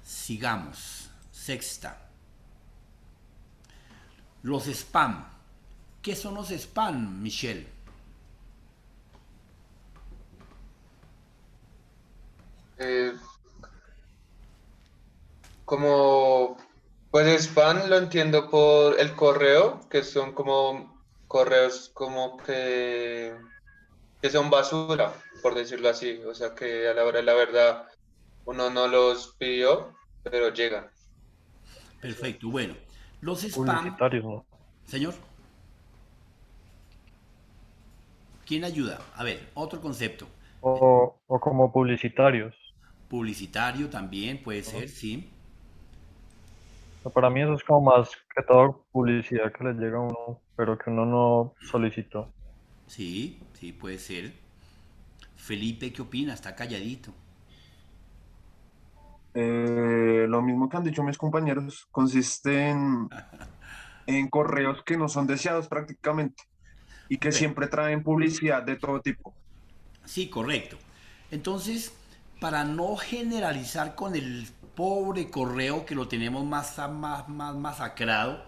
sigamos. Sexta. Los spam. ¿Qué son los spam, Michelle? Como, pues spam lo entiendo por el correo, que son como correos como que son basura, por decirlo así. O sea que a la hora de la verdad uno no los pidió, pero llegan. Perfecto, bueno. Los spam... Publicitarios, ¿no? Señor. ¿Quién ayuda? A ver, otro concepto. O como publicitarios. Publicitario también puede ser, sí. Para mí eso es como más que todo publicidad que le llega a uno, pero que uno no solicitó. Sí, sí, puede ser. Felipe, ¿qué opina? Está calladito. Lo mismo que han dicho mis compañeros, consiste en correos que no son deseados prácticamente y que Bueno, siempre traen publicidad de todo tipo. sí, correcto. Entonces, para no generalizar con el pobre correo que lo tenemos más masacrado,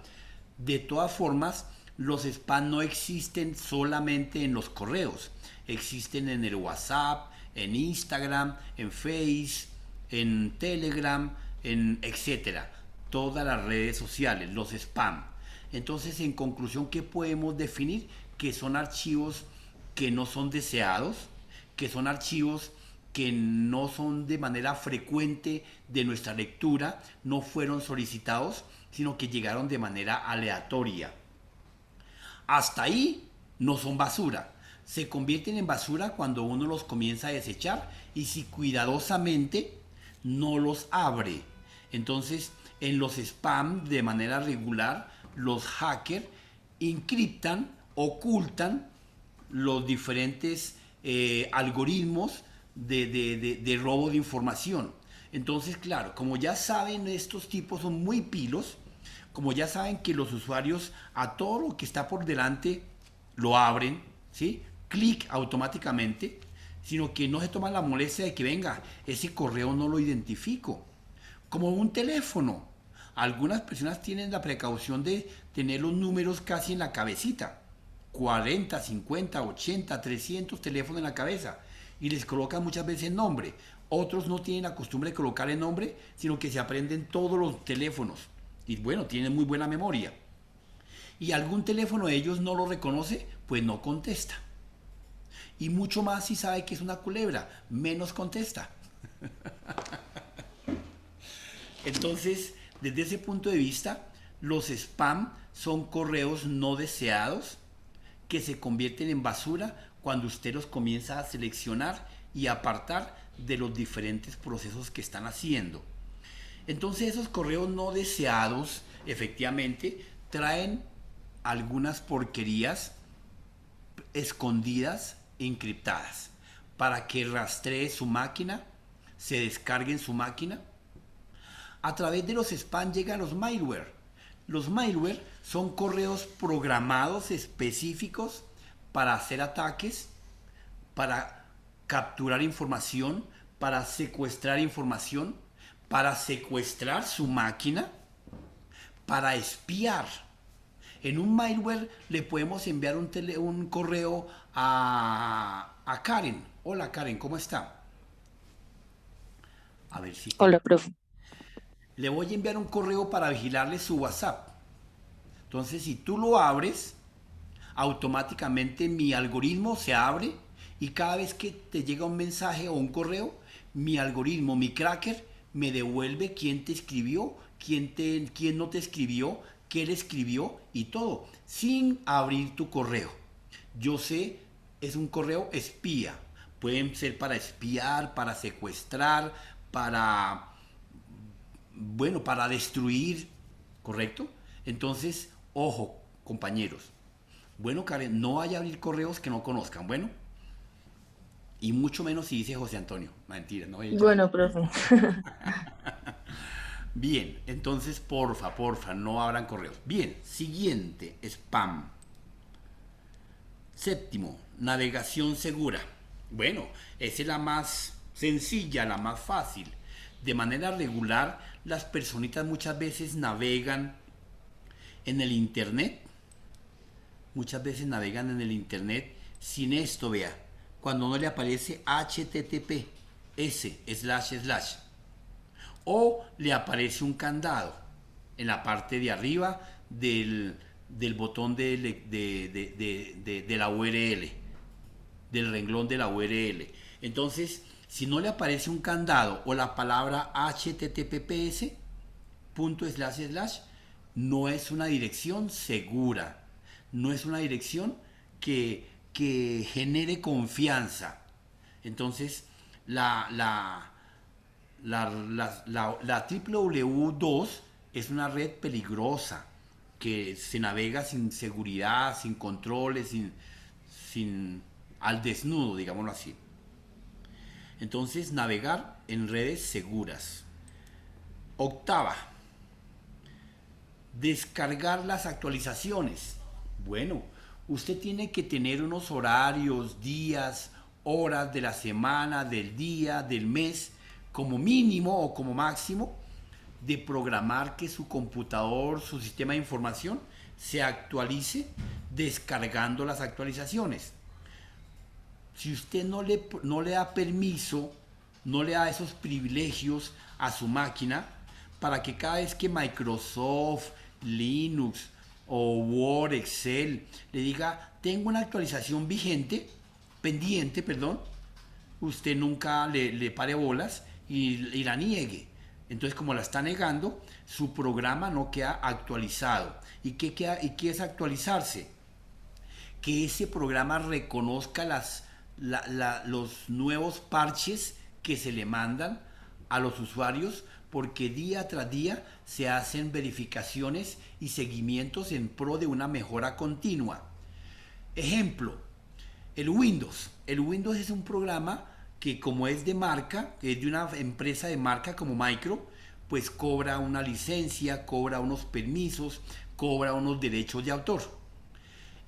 de todas formas, los spam no existen solamente en los correos. Existen en el WhatsApp, en Instagram, en Face, en Telegram, en etcétera. Todas las redes sociales, los spam. Entonces, en conclusión, ¿qué podemos definir? Que son archivos que no son deseados, que son archivos que no son de manera frecuente de nuestra lectura, no fueron solicitados, sino que llegaron de manera aleatoria. Hasta ahí no son basura. Se convierten en basura cuando uno los comienza a desechar y si cuidadosamente no los abre. Entonces, en los spam de manera regular, los hackers encriptan, ocultan los diferentes algoritmos de robo de información. Entonces, claro, como ya saben, estos tipos son muy pilos, como ya saben que los usuarios a todo lo que está por delante lo abren, ¿sí? Clic automáticamente, sino que no se toman la molestia de que venga, ese correo no lo identifico. Como un teléfono. Algunas personas tienen la precaución de tener los números casi en la cabecita. 40, 50, 80, 300 teléfonos en la cabeza. Y les colocan muchas veces nombre. Otros no tienen la costumbre de colocar el nombre, sino que se aprenden todos los teléfonos. Y bueno, tienen muy buena memoria. Y algún teléfono de ellos no lo reconoce, pues no contesta. Y mucho más si sabe que es una culebra, menos contesta. Entonces, desde ese punto de vista, los spam son correos no deseados que se convierten en basura cuando usted los comienza a seleccionar y apartar de los diferentes procesos que están haciendo. Entonces, esos correos no deseados, efectivamente, traen algunas porquerías escondidas, encriptadas, para que rastree su máquina, se descargue en su máquina. A través de los spam llegan los malware. Los malware son correos programados específicos para hacer ataques, para capturar información, para secuestrar información, para secuestrar su máquina, para espiar. En un malware le podemos enviar un correo a Karen. Hola Karen, ¿cómo está? A ver si... Hola, profe. Le voy a enviar un correo para vigilarle su WhatsApp. Entonces, si tú lo abres, automáticamente mi algoritmo se abre y cada vez que te llega un mensaje o un correo, mi algoritmo, mi cracker, me devuelve quién te escribió, quién no te escribió, qué le escribió y todo, sin abrir tu correo. Yo sé, es un correo espía. Pueden ser para espiar, para secuestrar, para destruir, ¿correcto? Entonces, ojo, compañeros. Bueno, Karen, no vaya a abrir correos que no conozcan, bueno. Y mucho menos si dice José Antonio. Mentira, no. Bueno, profe. Bien, entonces, porfa, no abran correos. Bien, siguiente, spam. Séptimo, navegación segura. Bueno, esa es la más sencilla, la más fácil. De manera regular, las personitas muchas veces navegan en el internet. Muchas veces navegan en el internet sin esto, vea. Cuando no le aparece https// o le aparece un candado en la parte de arriba del botón de la URL, del renglón de la URL. Entonces, si no le aparece un candado o la palabra https:// no es una dirección segura, no es una dirección que genere confianza. Entonces, la www2 es una red peligrosa que se navega sin seguridad, sin controles, sin al desnudo, digámoslo así. Entonces, navegar en redes seguras. Octava, descargar las actualizaciones. Bueno, usted tiene que tener unos horarios, días, horas de la semana, del día, del mes, como mínimo o como máximo, de programar que su computador, su sistema de información, se actualice descargando las actualizaciones. Si usted no le da permiso, no le da esos privilegios a su máquina para que cada vez que Microsoft, Linux o Word, Excel le diga tengo una actualización pendiente, usted nunca le pare bolas y la niegue. Entonces, como la está negando, su programa no queda actualizado. ¿Y qué es actualizarse? Que ese programa reconozca los nuevos parches que se le mandan a los usuarios, porque día tras día se hacen verificaciones y seguimientos en pro de una mejora continua. Ejemplo, El Windows. El Windows es un programa que, como es de marca, que es de una empresa de marca como Micro, pues cobra una licencia, cobra unos permisos, cobra unos derechos de autor.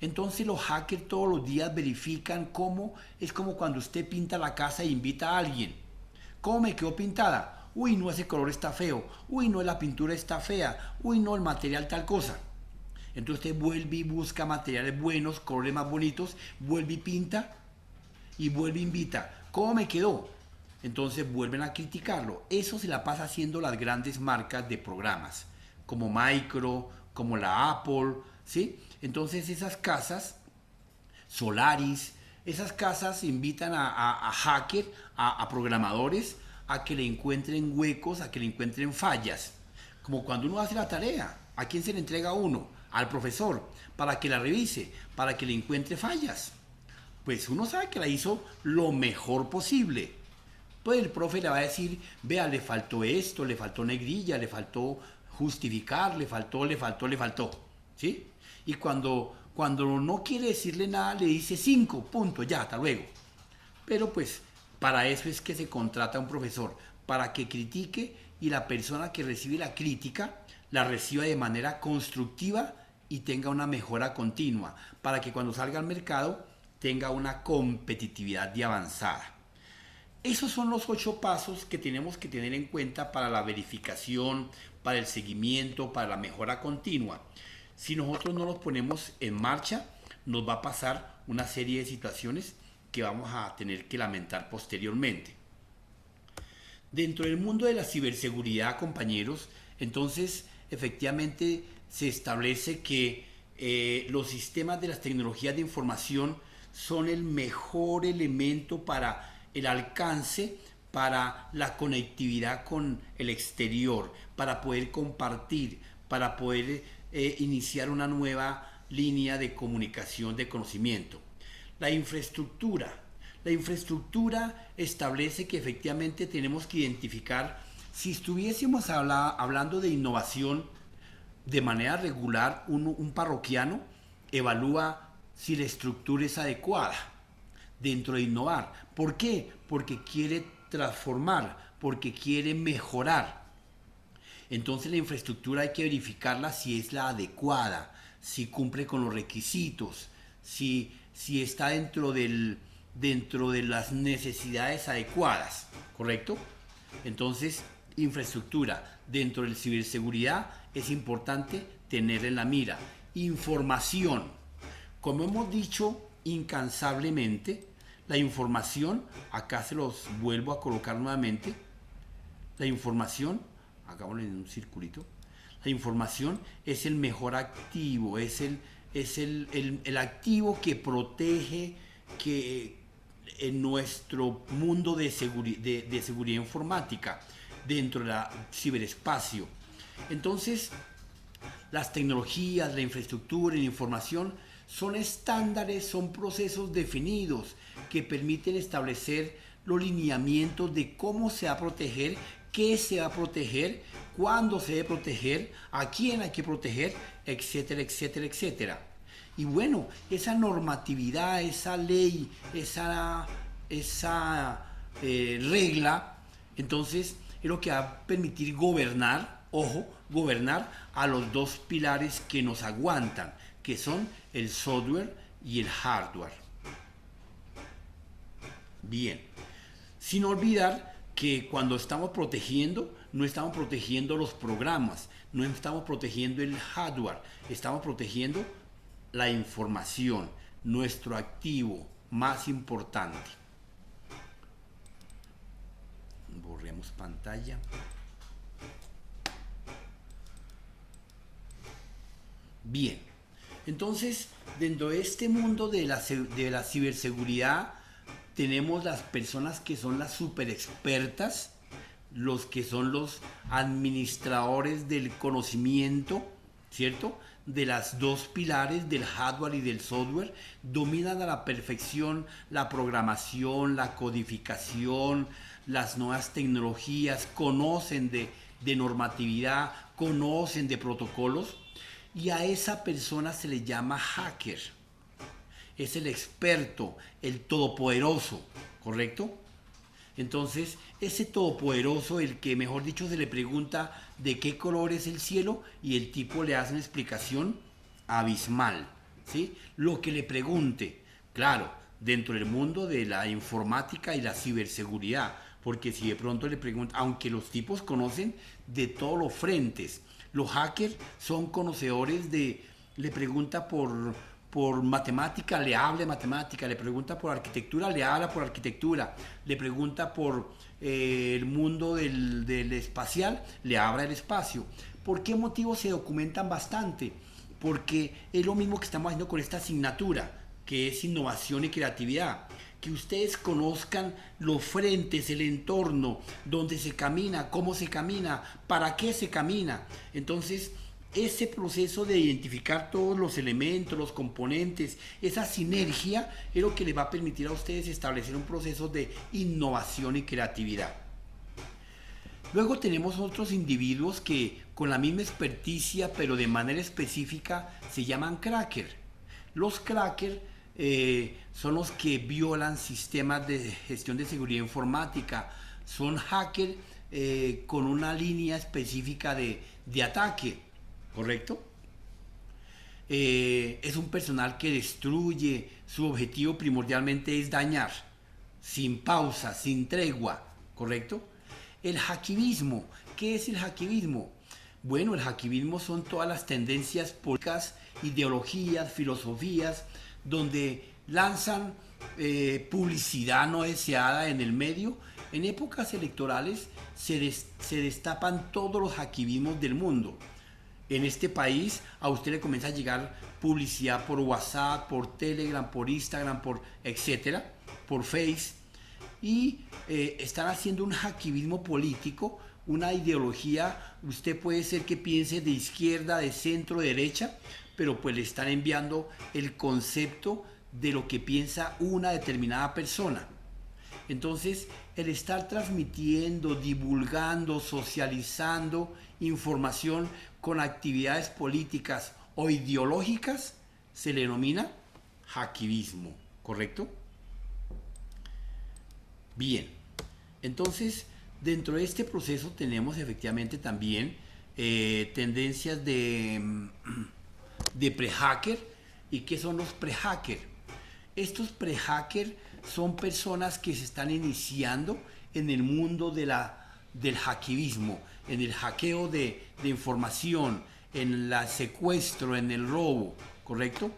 Entonces los hackers todos los días verifican cómo, es como cuando usted pinta la casa e invita a alguien. ¿Cómo me quedó pintada? Uy, no, ese color está feo. Uy, no, la pintura está fea. Uy, no, el material tal cosa. Entonces usted vuelve y busca materiales buenos, colores más bonitos, vuelve y pinta y vuelve e invita. ¿Cómo me quedó? Entonces vuelven a criticarlo. Eso se la pasa haciendo las grandes marcas de programas, como Micro, como la Apple, ¿sí? Entonces esas casas, Solaris, esas casas invitan a hackers, a programadores, a que le encuentren huecos, a que le encuentren fallas. Como cuando uno hace la tarea, ¿a quién se le entrega a uno? Al profesor, para que la revise, para que le encuentre fallas. Pues uno sabe que la hizo lo mejor posible. Pues el profe le va a decir, vea, le faltó esto, le faltó negrilla, le faltó justificar, le faltó, ¿sí? Y cuando no quiere decirle nada, le dice 5 puntos, ya, hasta luego. Pero pues para eso es que se contrata a un profesor, para que critique y la persona que recibe la crítica la reciba de manera constructiva y tenga una mejora continua, para que cuando salga al mercado tenga una competitividad de avanzada. Esos son los 8 pasos que tenemos que tener en cuenta para la verificación, para el seguimiento, para la mejora continua. Si nosotros no los ponemos en marcha, nos va a pasar una serie de situaciones que vamos a tener que lamentar posteriormente. Dentro del mundo de la ciberseguridad, compañeros, entonces efectivamente se establece que los sistemas de las tecnologías de información son el mejor elemento para el alcance, para la conectividad con el exterior, para poder compartir, para poder iniciar una nueva línea de comunicación de conocimiento. La infraestructura establece que efectivamente tenemos que identificar, si estuviésemos hablando de innovación de manera regular, un parroquiano evalúa si la estructura es adecuada dentro de innovar. ¿Por qué? Porque quiere transformar, porque quiere mejorar. Entonces la infraestructura hay que verificarla si es la adecuada, si cumple con los requisitos, si está dentro de las necesidades adecuadas, ¿correcto? Entonces, infraestructura dentro de la ciberseguridad es importante tener en la mira. Información. Como hemos dicho incansablemente, la información, acá se los vuelvo a colocar nuevamente, la información, hagámoslo en un circulito, la información es el mejor activo, es el activo que protege, que en nuestro mundo de seguridad informática, dentro del ciberespacio. Entonces, las tecnologías, la infraestructura y la información son estándares, son procesos definidos que permiten establecer los lineamientos de cómo se va a proteger, qué se va a proteger, cuándo se debe proteger, a quién hay que proteger, etcétera, etcétera, etcétera. Y bueno, esa normatividad, esa ley, esa regla, entonces es lo que va a permitir gobernar, ojo, gobernar a los 2 pilares que nos aguantan, que son el software y el hardware. Bien, sin olvidar que cuando estamos protegiendo, no estamos protegiendo los programas, no estamos protegiendo el hardware, estamos protegiendo la información, nuestro activo más importante. Borremos pantalla. Bien, entonces dentro de este mundo de la ciberseguridad tenemos las personas que son las super expertas, los que son los administradores del conocimiento, ¿cierto? De las 2 pilares del hardware y del software, dominan a la perfección la programación, la codificación, las nuevas tecnologías, conocen de normatividad, conocen de protocolos, y a esa persona se le llama hacker. es el experto, el todopoderoso, ¿correcto? Entonces, ese todopoderoso, el que mejor dicho se le pregunta de qué color es el cielo y el tipo le hace una explicación abismal, ¿sí? Lo que le pregunte, claro, dentro del mundo de la informática y la ciberseguridad, porque si de pronto le pregunta, aunque los tipos conocen de todos los frentes, los hackers son conocedores de, le pregunta por matemática, le habla de matemática, le pregunta por arquitectura, le habla por arquitectura, le pregunta por el mundo del espacial, le habla del espacio. ¿Por qué motivo se documentan bastante? Porque es lo mismo que estamos haciendo con esta asignatura, que es innovación y creatividad. Que ustedes conozcan los frentes, el entorno, dónde se camina, cómo se camina, para qué se camina. Entonces, ese proceso de identificar todos los elementos, los componentes, esa sinergia es lo que les va a permitir a ustedes establecer un proceso de innovación y creatividad. Luego tenemos otros individuos que con la misma experticia, pero de manera específica, se llaman cracker. Los cracker son los que violan sistemas de gestión de seguridad informática, son hackers con una línea específica de ataque, ¿correcto? Es un personal que destruye, su objetivo primordialmente es dañar, sin pausa, sin tregua, ¿correcto? El hacktivismo, ¿qué es el hacktivismo? Bueno, el hacktivismo son todas las tendencias políticas, ideologías, filosofías, donde lanzan publicidad no deseada en el medio. En épocas electorales se destapan todos los hacktivismos del mundo. En este país a usted le comienza a llegar publicidad por WhatsApp, por Telegram, por Instagram, por etcétera, por Face, y están haciendo un hacktivismo político, una ideología. Usted puede ser que piense de izquierda, de centro, de derecha, pero pues le están enviando el concepto de lo que piensa una determinada persona. Entonces, el estar transmitiendo, divulgando, socializando información con actividades políticas o ideológicas se le denomina hacktivismo, ¿correcto? Bien, entonces dentro de este proceso tenemos efectivamente también tendencias de pre-hacker. ¿Y qué son los pre-hacker? Estos pre-hacker son personas que se están iniciando en el mundo del hacktivismo, en el hackeo de información, en el secuestro, en el robo, ¿correcto?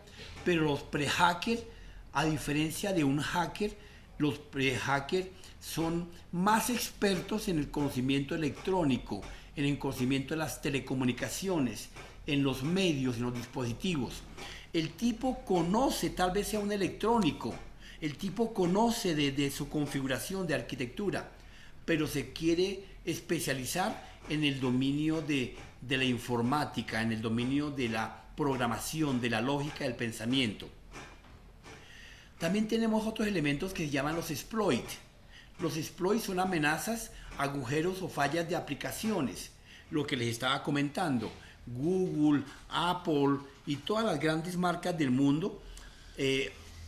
Pero los pre-hacker, a diferencia de un hacker, los pre-hacker son más expertos en el conocimiento electrónico, en el conocimiento de las telecomunicaciones, en los medios, en los dispositivos. El tipo conoce, tal vez sea un electrónico, el tipo conoce de su configuración, de arquitectura, pero se quiere especializar en el dominio de la informática, en el dominio de la programación, de la lógica, del pensamiento. También tenemos otros elementos que se llaman los exploits. Los exploits son amenazas, agujeros o fallas de aplicaciones. Lo que les estaba comentando, Google, Apple y todas las grandes marcas del mundo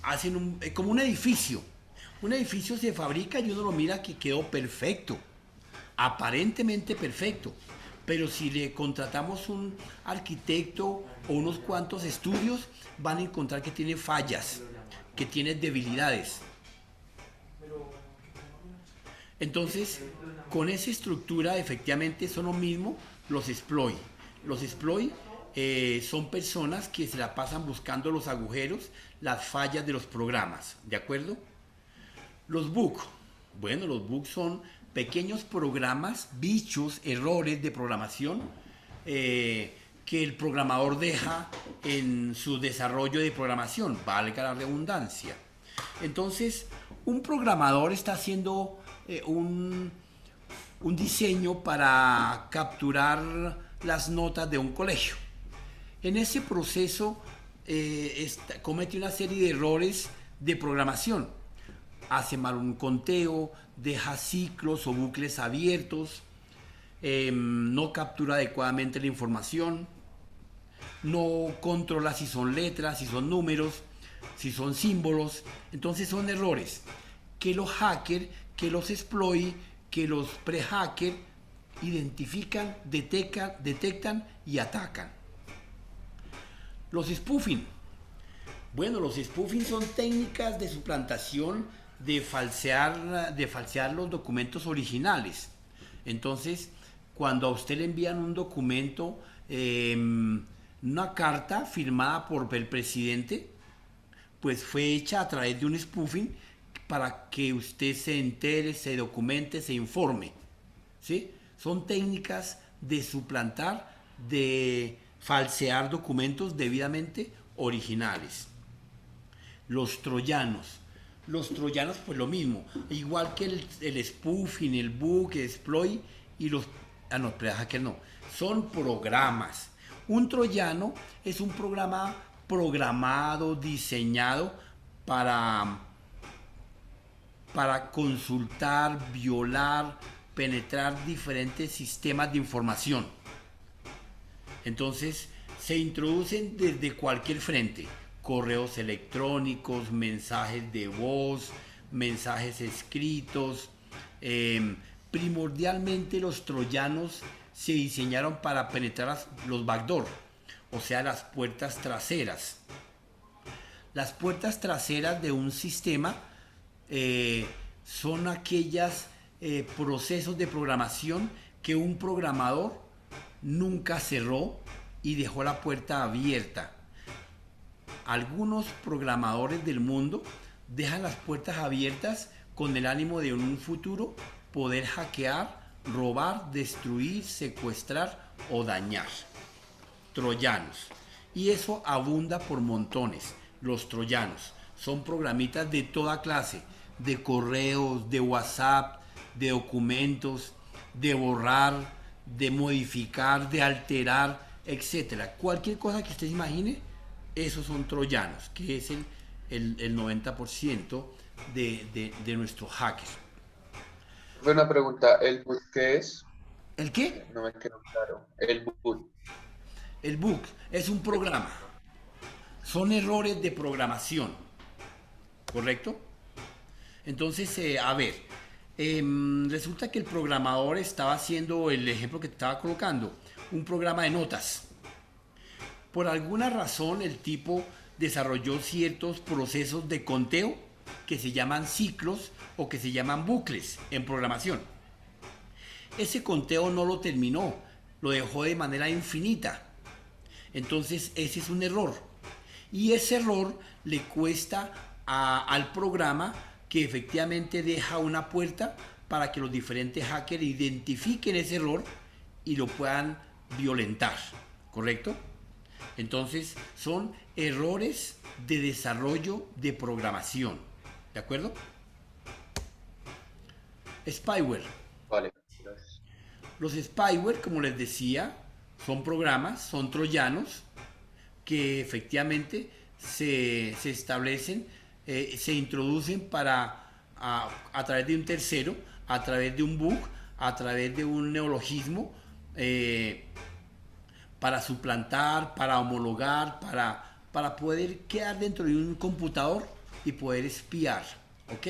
hacen como un edificio. Un edificio se fabrica y uno lo mira que quedó perfecto, aparentemente perfecto. Pero si le contratamos un arquitecto o unos cuantos estudios, van a encontrar que tiene fallas, que tiene debilidades. Entonces, con esa estructura, efectivamente, son lo mismo los exploits. Los exploits son personas que se la pasan buscando los agujeros, las fallas de los programas, ¿de acuerdo? Los bugs. Bueno, los bugs son pequeños programas, bichos, errores de programación que el programador deja en su desarrollo de programación, valga la redundancia. Entonces, un programador está haciendo un diseño para capturar las notas de un colegio. En ese proceso comete una serie de errores de programación. Hace mal un conteo, deja ciclos o bucles abiertos, no captura adecuadamente la información, no controla si son letras, si son números, si son símbolos. Entonces son errores que los hackers, que los exploit, que los pre-hackers identifican, detectan y atacan. Los spoofing. Bueno, los spoofing son técnicas de suplantación, de falsear los documentos originales. Entonces, cuando a usted le envían un documento, una carta firmada por el presidente, pues fue hecha a través de un spoofing para que usted se entere, se documente, se informe, ¿sí? Son técnicas de suplantar, de falsear documentos debidamente originales. Los troyanos. Los troyanos, pues lo mismo, igual que el spoofing, el bug, el exploit y los... hacker no, son programas. Un troyano es un programa programado, diseñado para consultar, violar, penetrar diferentes sistemas de información. Entonces, se introducen desde cualquier frente. Correos electrónicos, mensajes de voz, mensajes escritos. Primordialmente los troyanos se diseñaron para penetrar los backdoor, o sea, las puertas traseras. Las puertas traseras de un sistema son aquellos procesos de programación que un programador nunca cerró y dejó la puerta abierta. Algunos programadores del mundo dejan las puertas abiertas con el ánimo de en un futuro poder hackear, robar, destruir, secuestrar o dañar. Troyanos. Y eso abunda por montones. Los troyanos son programitas de toda clase, de correos, de WhatsApp, de documentos, de borrar, de modificar, de alterar, etc. Cualquier cosa que usted se imagine, esos son troyanos, que es el 90% de nuestros hackers. Buena pregunta, ¿el boot qué es? ¿El qué? No me quedó claro. El boot. El bug es un programa. Son errores de programación. ¿Correcto? Entonces, a ver, resulta que el programador estaba haciendo el ejemplo que te estaba colocando, un programa de notas. Por alguna razón el tipo desarrolló ciertos procesos de conteo que se llaman ciclos o que se llaman bucles en programación. Ese conteo no lo terminó, lo dejó de manera infinita. Entonces ese es un error. Y ese error le cuesta al programa que efectivamente deja una puerta para que los diferentes hackers identifiquen ese error y lo puedan violentar. ¿Correcto? Entonces son errores de desarrollo de programación. ¿De acuerdo? Spyware. Vale, gracias. Los spyware, como les decía, son programas, son troyanos que efectivamente se establecen, se introducen a través de un tercero, a través de un bug, a través de un neologismo, para suplantar, para homologar, para poder quedar dentro de un computador y poder espiar, ¿ok?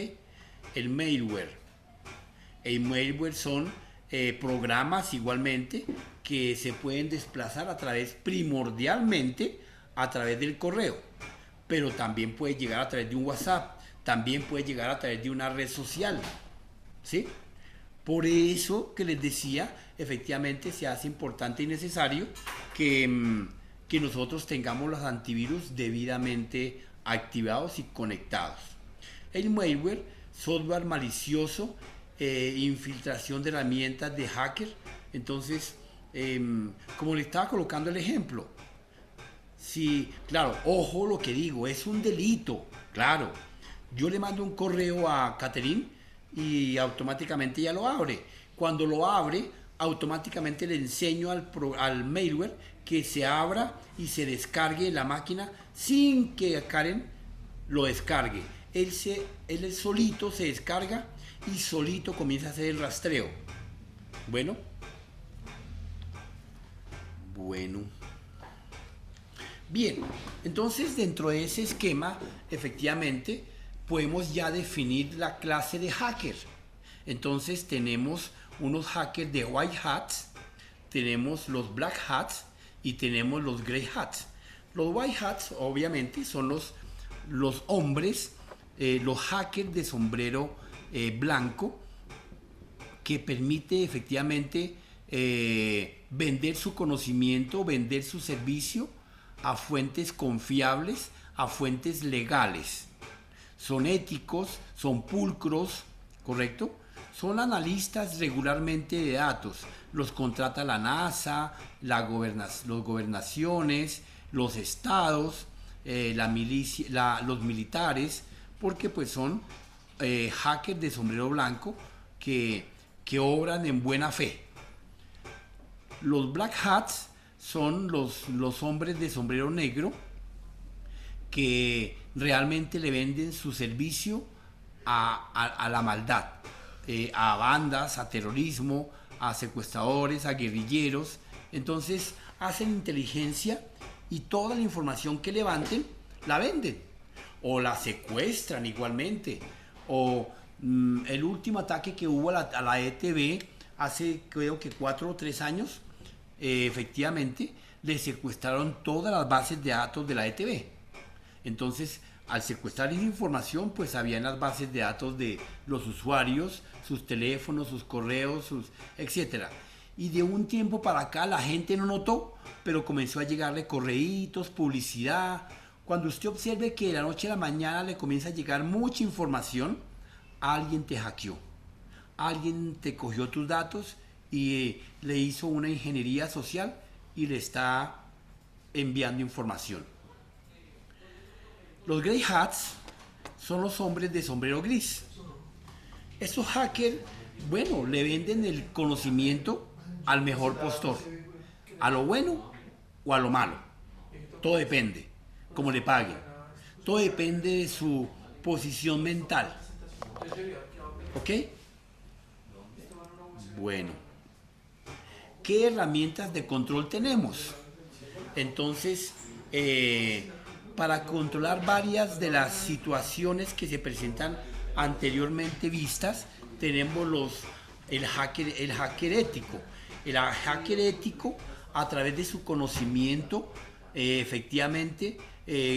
El malware. El malware son programas igualmente que se pueden desplazar primordialmente a través del correo, pero también puede llegar a través de un WhatsApp, también puede llegar a través de una red social, ¿sí? Por eso que les decía, efectivamente se hace importante y necesario que nosotros tengamos los antivirus debidamente activados y conectados. El malware, software malicioso, infiltración de herramientas de hacker. Entonces, como le estaba colocando el ejemplo, si, claro, ojo lo que digo, es un delito, claro. Yo le mando un correo a Catherine y automáticamente ya lo abre. Cuando lo abre, automáticamente le enseño al malware que se abra y se descargue la máquina sin que Karen lo descargue. Él solito se descarga y solito comienza a hacer el rastreo. Bueno. Bien, entonces dentro de ese esquema, efectivamente, podemos ya definir la clase de hacker. Entonces tenemos unos hackers de white hats, tenemos los black hats y tenemos los gray hats. Los white hats obviamente son los hombres, los hackers de sombrero blanco, que permite efectivamente vender su conocimiento, vender su servicio a fuentes confiables, a fuentes legales. Son éticos, son pulcros, ¿correcto? Son analistas regularmente de datos. Los contrata la NASA, las gobernaciones, los estados, la milicia, los militares, porque pues son hackers de sombrero blanco que obran en buena fe. Los black hats son los hombres de sombrero negro que realmente le venden su servicio a la maldad, a bandas, a terrorismo, a secuestradores, a guerrilleros. Entonces hacen inteligencia y toda la información que levanten la venden o la secuestran igualmente. O el último ataque que hubo a la ETB hace creo que 4 o 3 años, efectivamente le secuestraron todas las bases de datos de la ETB. Entonces, al secuestrar esa información, pues había en las bases de datos de los usuarios, sus teléfonos, sus correos, etcétera. Y de un tiempo para acá la gente no notó, pero comenzó a llegarle correitos, publicidad. Cuando usted observe que de la noche a la mañana le comienza a llegar mucha información, alguien te hackeó, alguien te cogió tus datos y le hizo una ingeniería social y le está enviando información. Los grey hats son los hombres de sombrero gris. Estos hackers, bueno, le venden el conocimiento al mejor postor, a lo bueno o a lo malo. Todo depende, como le paguen. Todo depende de su posición mental. ¿Ok? Bueno. ¿Qué herramientas de control tenemos? Entonces, para controlar varias de las situaciones que se presentan anteriormente vistas, tenemos el hacker ético. El hacker ético, a través de su conocimiento, efectivamente,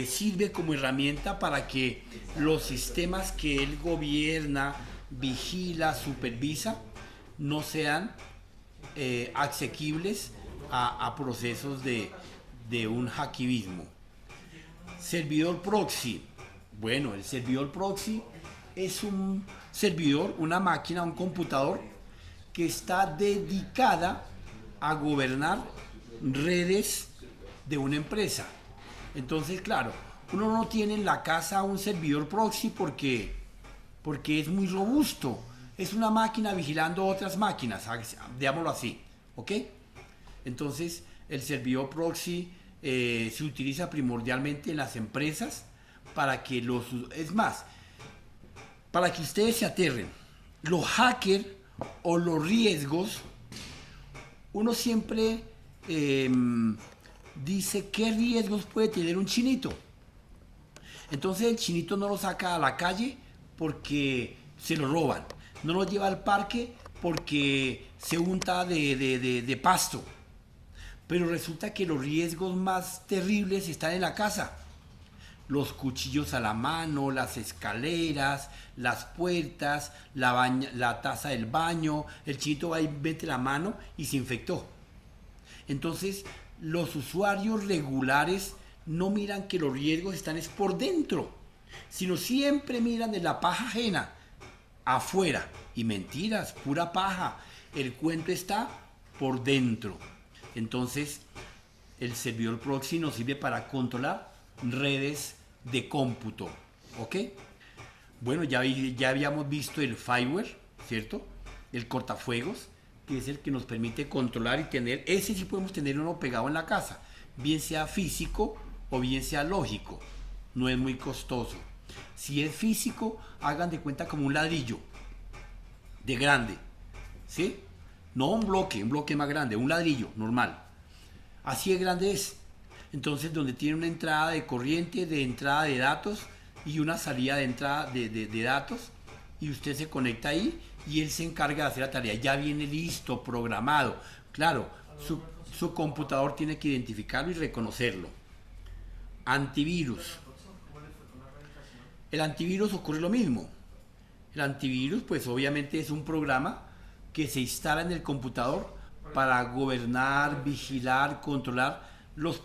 sirve como herramienta para que los sistemas que él gobierna, vigila, supervisa, no sean asequibles a procesos de un hackivismo. Servidor proxy. Bueno, el servidor proxy es un servidor, una máquina, un computador que está dedicada a gobernar redes de una empresa. Entonces, claro, uno no tiene en la casa un servidor proxy porque es muy robusto. Es una máquina vigilando otras máquinas, digámoslo así, ¿ok? Entonces, el servidor proxy se utiliza primordialmente en las empresas para que para que ustedes se aterren. Los hackers o los riesgos, uno siempre dice qué riesgos puede tener un chinito. Entonces el chinito no lo saca a la calle porque se lo roban. No lo lleva al parque porque se unta de pasto. Pero resulta que los riesgos más terribles están en la casa. Los cuchillos a la mano, las escaleras, las puertas, la taza del baño. El chinito va y mete la mano y se infectó. Entonces, los usuarios regulares no miran que los riesgos están por dentro, sino siempre miran de la paja ajena, afuera. Y mentiras, pura paja. El cuento está por dentro. Entonces, el servidor proxy nos sirve para controlar redes de cómputo, ¿ok? Bueno, ya habíamos visto el firewall, ¿cierto? El cortafuegos, que es el que nos permite controlar y tener, ese sí podemos tener uno pegado en la casa, bien sea físico o bien sea lógico, no es muy costoso. Si es físico, hagan de cuenta como un ladrillo de grande, ¿sí? No un bloque más grande, un ladrillo normal. Así de grande es. Entonces, donde tiene una entrada de corriente, de entrada de datos y una salida de entrada de datos, y usted se conecta ahí y él se encarga de hacer la tarea. Ya viene listo, programado. Claro, su computador tiene que identificarlo y reconocerlo. Antivirus. El antivirus ocurre lo mismo. El antivirus, pues obviamente es un programa que se instala en el computador para gobernar, vigilar, controlar los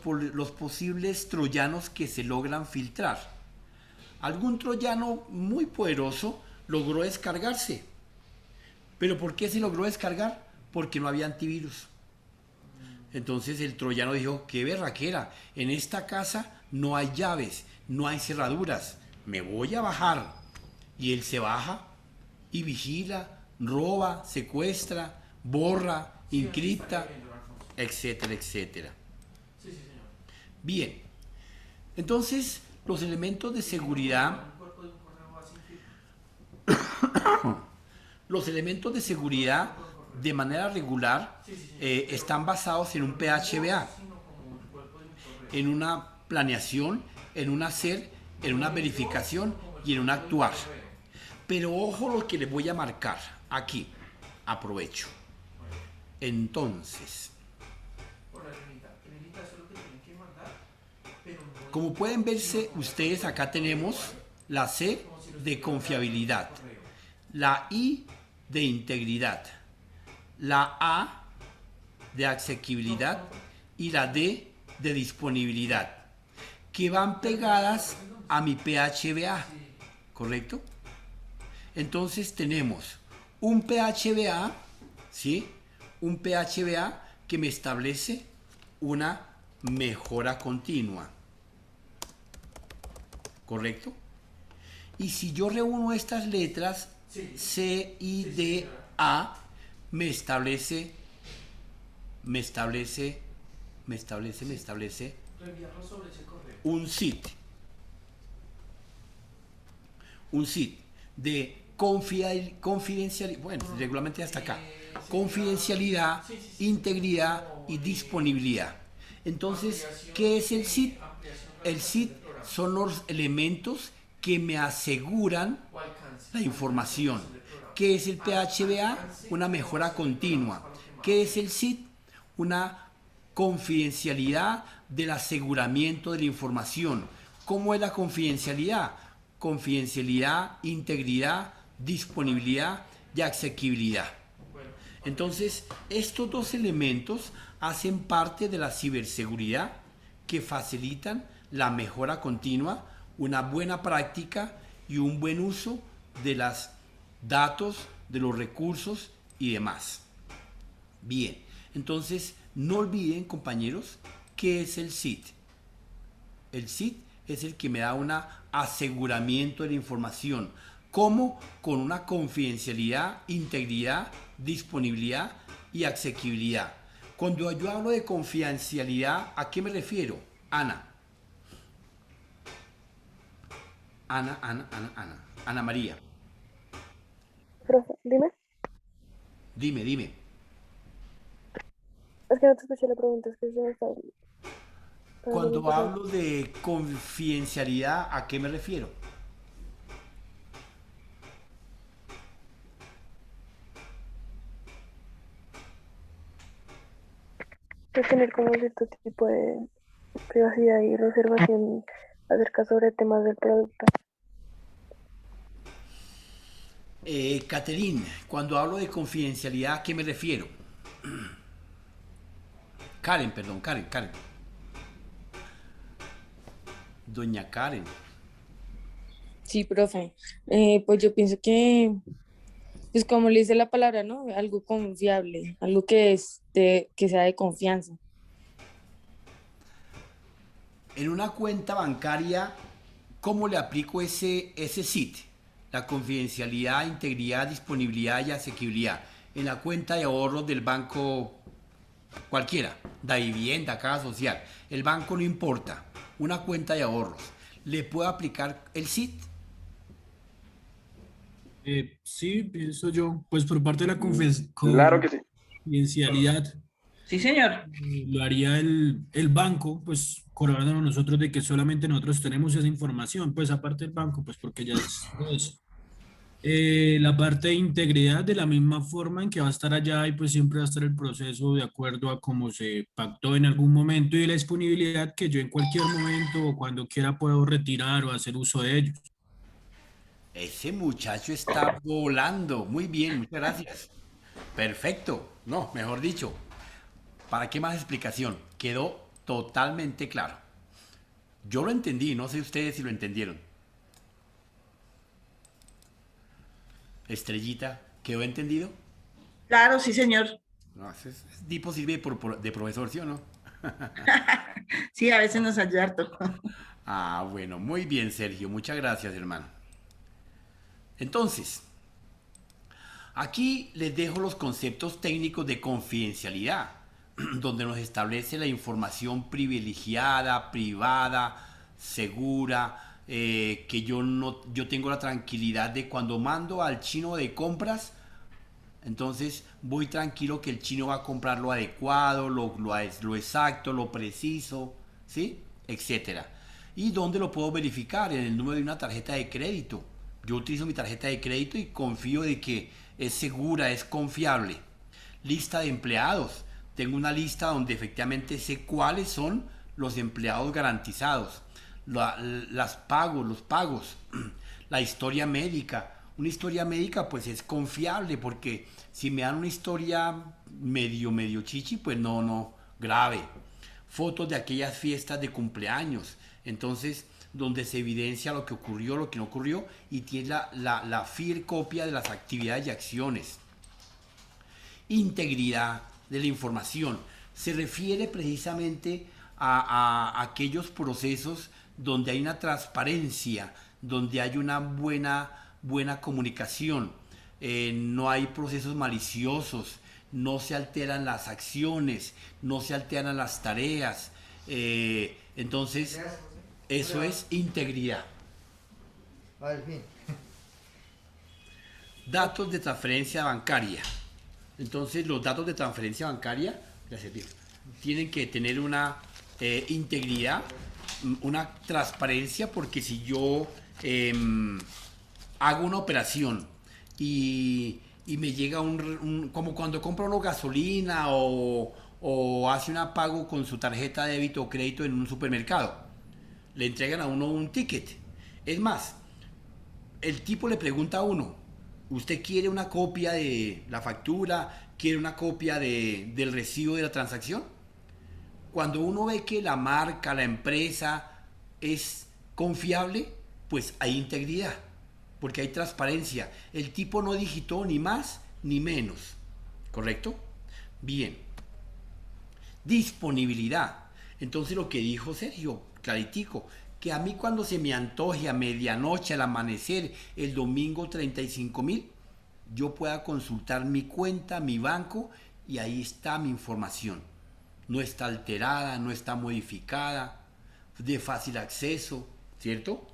posibles troyanos que se logran filtrar. Algún troyano muy poderoso logró descargarse. ¿Pero por qué se logró descargar? Porque no había antivirus. Entonces el troyano dijo, qué berraquera, en esta casa no hay llaves, no hay cerraduras, me voy a bajar. Y él se baja y vigila, roba, secuestra, borra, encripta, etcétera, etcétera. Bien, entonces los elementos de seguridad, de manera regular están basados en un PHBA, en una planeación, en un hacer, en una verificación y en un actuar. Pero ojo lo que les voy a marcar aquí, aprovecho. Entonces, como pueden verse ustedes, acá tenemos la C de confiabilidad, la I de integridad, la A de asequibilidad y la D de disponibilidad, que van pegadas a mi PHBA, ¿correcto? Entonces tenemos un PHBA, ¿sí? Un PHBA que me establece una mejora continua, ¿correcto? Y si yo reúno estas letras, C, I, D, A, me establece un SIT. Un SIT de confidencialidad, bueno, regularmente hasta acá, confidencialidad, integridad y disponibilidad. Entonces, ¿qué es el SIT? El SIT son los elementos que me aseguran la información. ¿Qué es el PHBA? Una mejora continua. ¿Qué es el SIT? Una confidencialidad del aseguramiento de la información. ¿Cómo es la confidencialidad? Confidencialidad, integridad, disponibilidad y asequibilidad. Entonces, estos dos elementos hacen parte de la ciberseguridad que facilitan la mejora continua, una buena práctica y un buen uso de los datos, de los recursos y demás. Bien, entonces no olviden, compañeros, ¿qué es el SIT? El SIT es el que me da un aseguramiento de la información. ¿Cómo? Con una confidencialidad, integridad, disponibilidad y asequibilidad. Cuando yo hablo de confidencialidad, ¿a qué me refiero? Ana María. Profe, dime. Dime. Es que no te escuché la pregunta, es que se me está... Cuando hablo de confidencialidad, ¿a qué me refiero? Es tener como cierto tipo de privacidad y reservación acerca sobre temas del producto. Caterine, cuando hablo de confidencialidad, ¿a qué me refiero? Karen. Doña Karen. Sí, profe. Pues yo pienso que, pues como le dice la palabra, ¿no? Algo confiable, algo que sea de confianza. En una cuenta bancaria, ¿cómo le aplico ese SIT? La confidencialidad, integridad, disponibilidad y asequibilidad. En la cuenta de ahorros del banco cualquiera, da vivienda, casa social. El banco no importa. Una cuenta de ahorros. ¿Le puedo aplicar el SIT? Sí, pienso yo, pues por parte de la Claro que sí. confidencialidad, Sí, señor. Lo haría el banco, pues cobrándonos nosotros de que solamente nosotros tenemos esa información, pues aparte del banco, pues porque ya es eso. La parte de integridad de la misma forma en que va a estar allá y pues siempre va a estar el proceso de acuerdo a cómo se pactó en algún momento y la disponibilidad que yo en cualquier momento o cuando quiera puedo retirar o hacer uso de ellos. Ese muchacho está volando. Muy bien, muchas gracias. Perfecto. No, mejor dicho. ¿Para qué más explicación? Quedó totalmente claro. Yo lo entendí, no sé ustedes si lo entendieron. Estrellita, ¿quedó entendido? Claro, sí, señor. No, tipo sirve de profesor, ¿sí o no? Sí, a veces nos ayuda harto. Ah, bueno, muy bien, Sergio. Muchas gracias, hermano. Entonces, aquí les dejo los conceptos técnicos de confidencialidad, donde nos establece la información privilegiada, privada, segura, que yo tengo la tranquilidad de cuando mando al chino de compras, entonces voy tranquilo que el chino va a comprar lo adecuado, lo exacto, lo preciso, ¿sí? Etcétera. ¿Y dónde lo puedo verificar? En el número de una tarjeta de crédito. Yo utilizo mi tarjeta de crédito y confío de que es segura, es confiable. Lista de empleados. Tengo una lista donde efectivamente sé cuáles son los empleados garantizados. Los pagos. La historia médica. Una historia médica pues es confiable porque si me dan una historia medio chichi, pues no, grave. Fotos de aquellas fiestas de cumpleaños. Entonces, donde se evidencia lo que ocurrió, lo que no ocurrió y tiene la fiel copia de las actividades y acciones. Integridad de la información. Se refiere precisamente a aquellos procesos donde hay una transparencia, donde hay una buena comunicación, no hay procesos maliciosos, no se alteran las acciones, no se alteran las tareas. Entonces, eso es integridad. Al fin. Datos de transferencia bancaria. Entonces, los datos de transferencia bancaria, tienen que tener una integridad, una transparencia, porque si yo hago una operación y me llega como cuando compra uno gasolina o hace un pago con su tarjeta de débito o crédito en un supermercado, le entregan a uno un ticket. Es más, el tipo le pregunta a uno, ¿usted quiere una copia de la factura? ¿Quiere una copia del recibo de la transacción? Cuando uno ve que la marca, la empresa es confiable, pues hay integridad, porque hay transparencia. El tipo no digitó ni más ni menos, ¿correcto? Bien. Disponibilidad. Entonces lo que dijo Sergio, claritico, que a mí cuando se me antoje a medianoche, al amanecer, el domingo 35.000, yo pueda consultar mi cuenta, mi banco, y ahí está mi información. No está alterada, no está modificada, de fácil acceso, ¿cierto?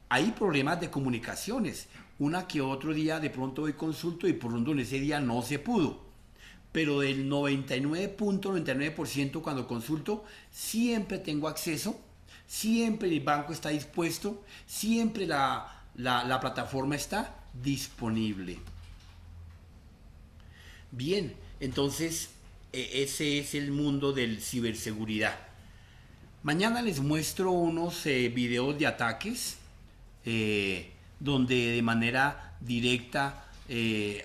Hay problemas de comunicaciones. Una que otro día de pronto hoy consulto y por pronto en ese día no se pudo. Pero del 99.99% cuando consulto, siempre tengo acceso, siempre el banco está dispuesto, siempre la plataforma está disponible. Bien, entonces ese es el mundo del ciberseguridad. Mañana les muestro unos videos de ataques donde de manera directa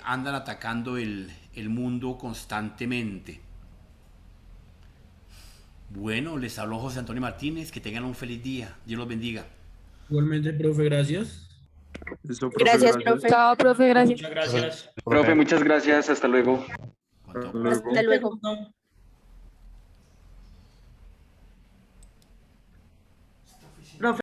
andan atacando el mundo constantemente. Bueno, les habló José Antonio Martínez. Que tengan un feliz día. Dios los bendiga. Igualmente, profe, gracias. Listo, profe, Gracias, profe. Chao, profe, gracias. Muchas gracias. Profe, muchas gracias. Hasta luego. Hasta luego. Hasta luego.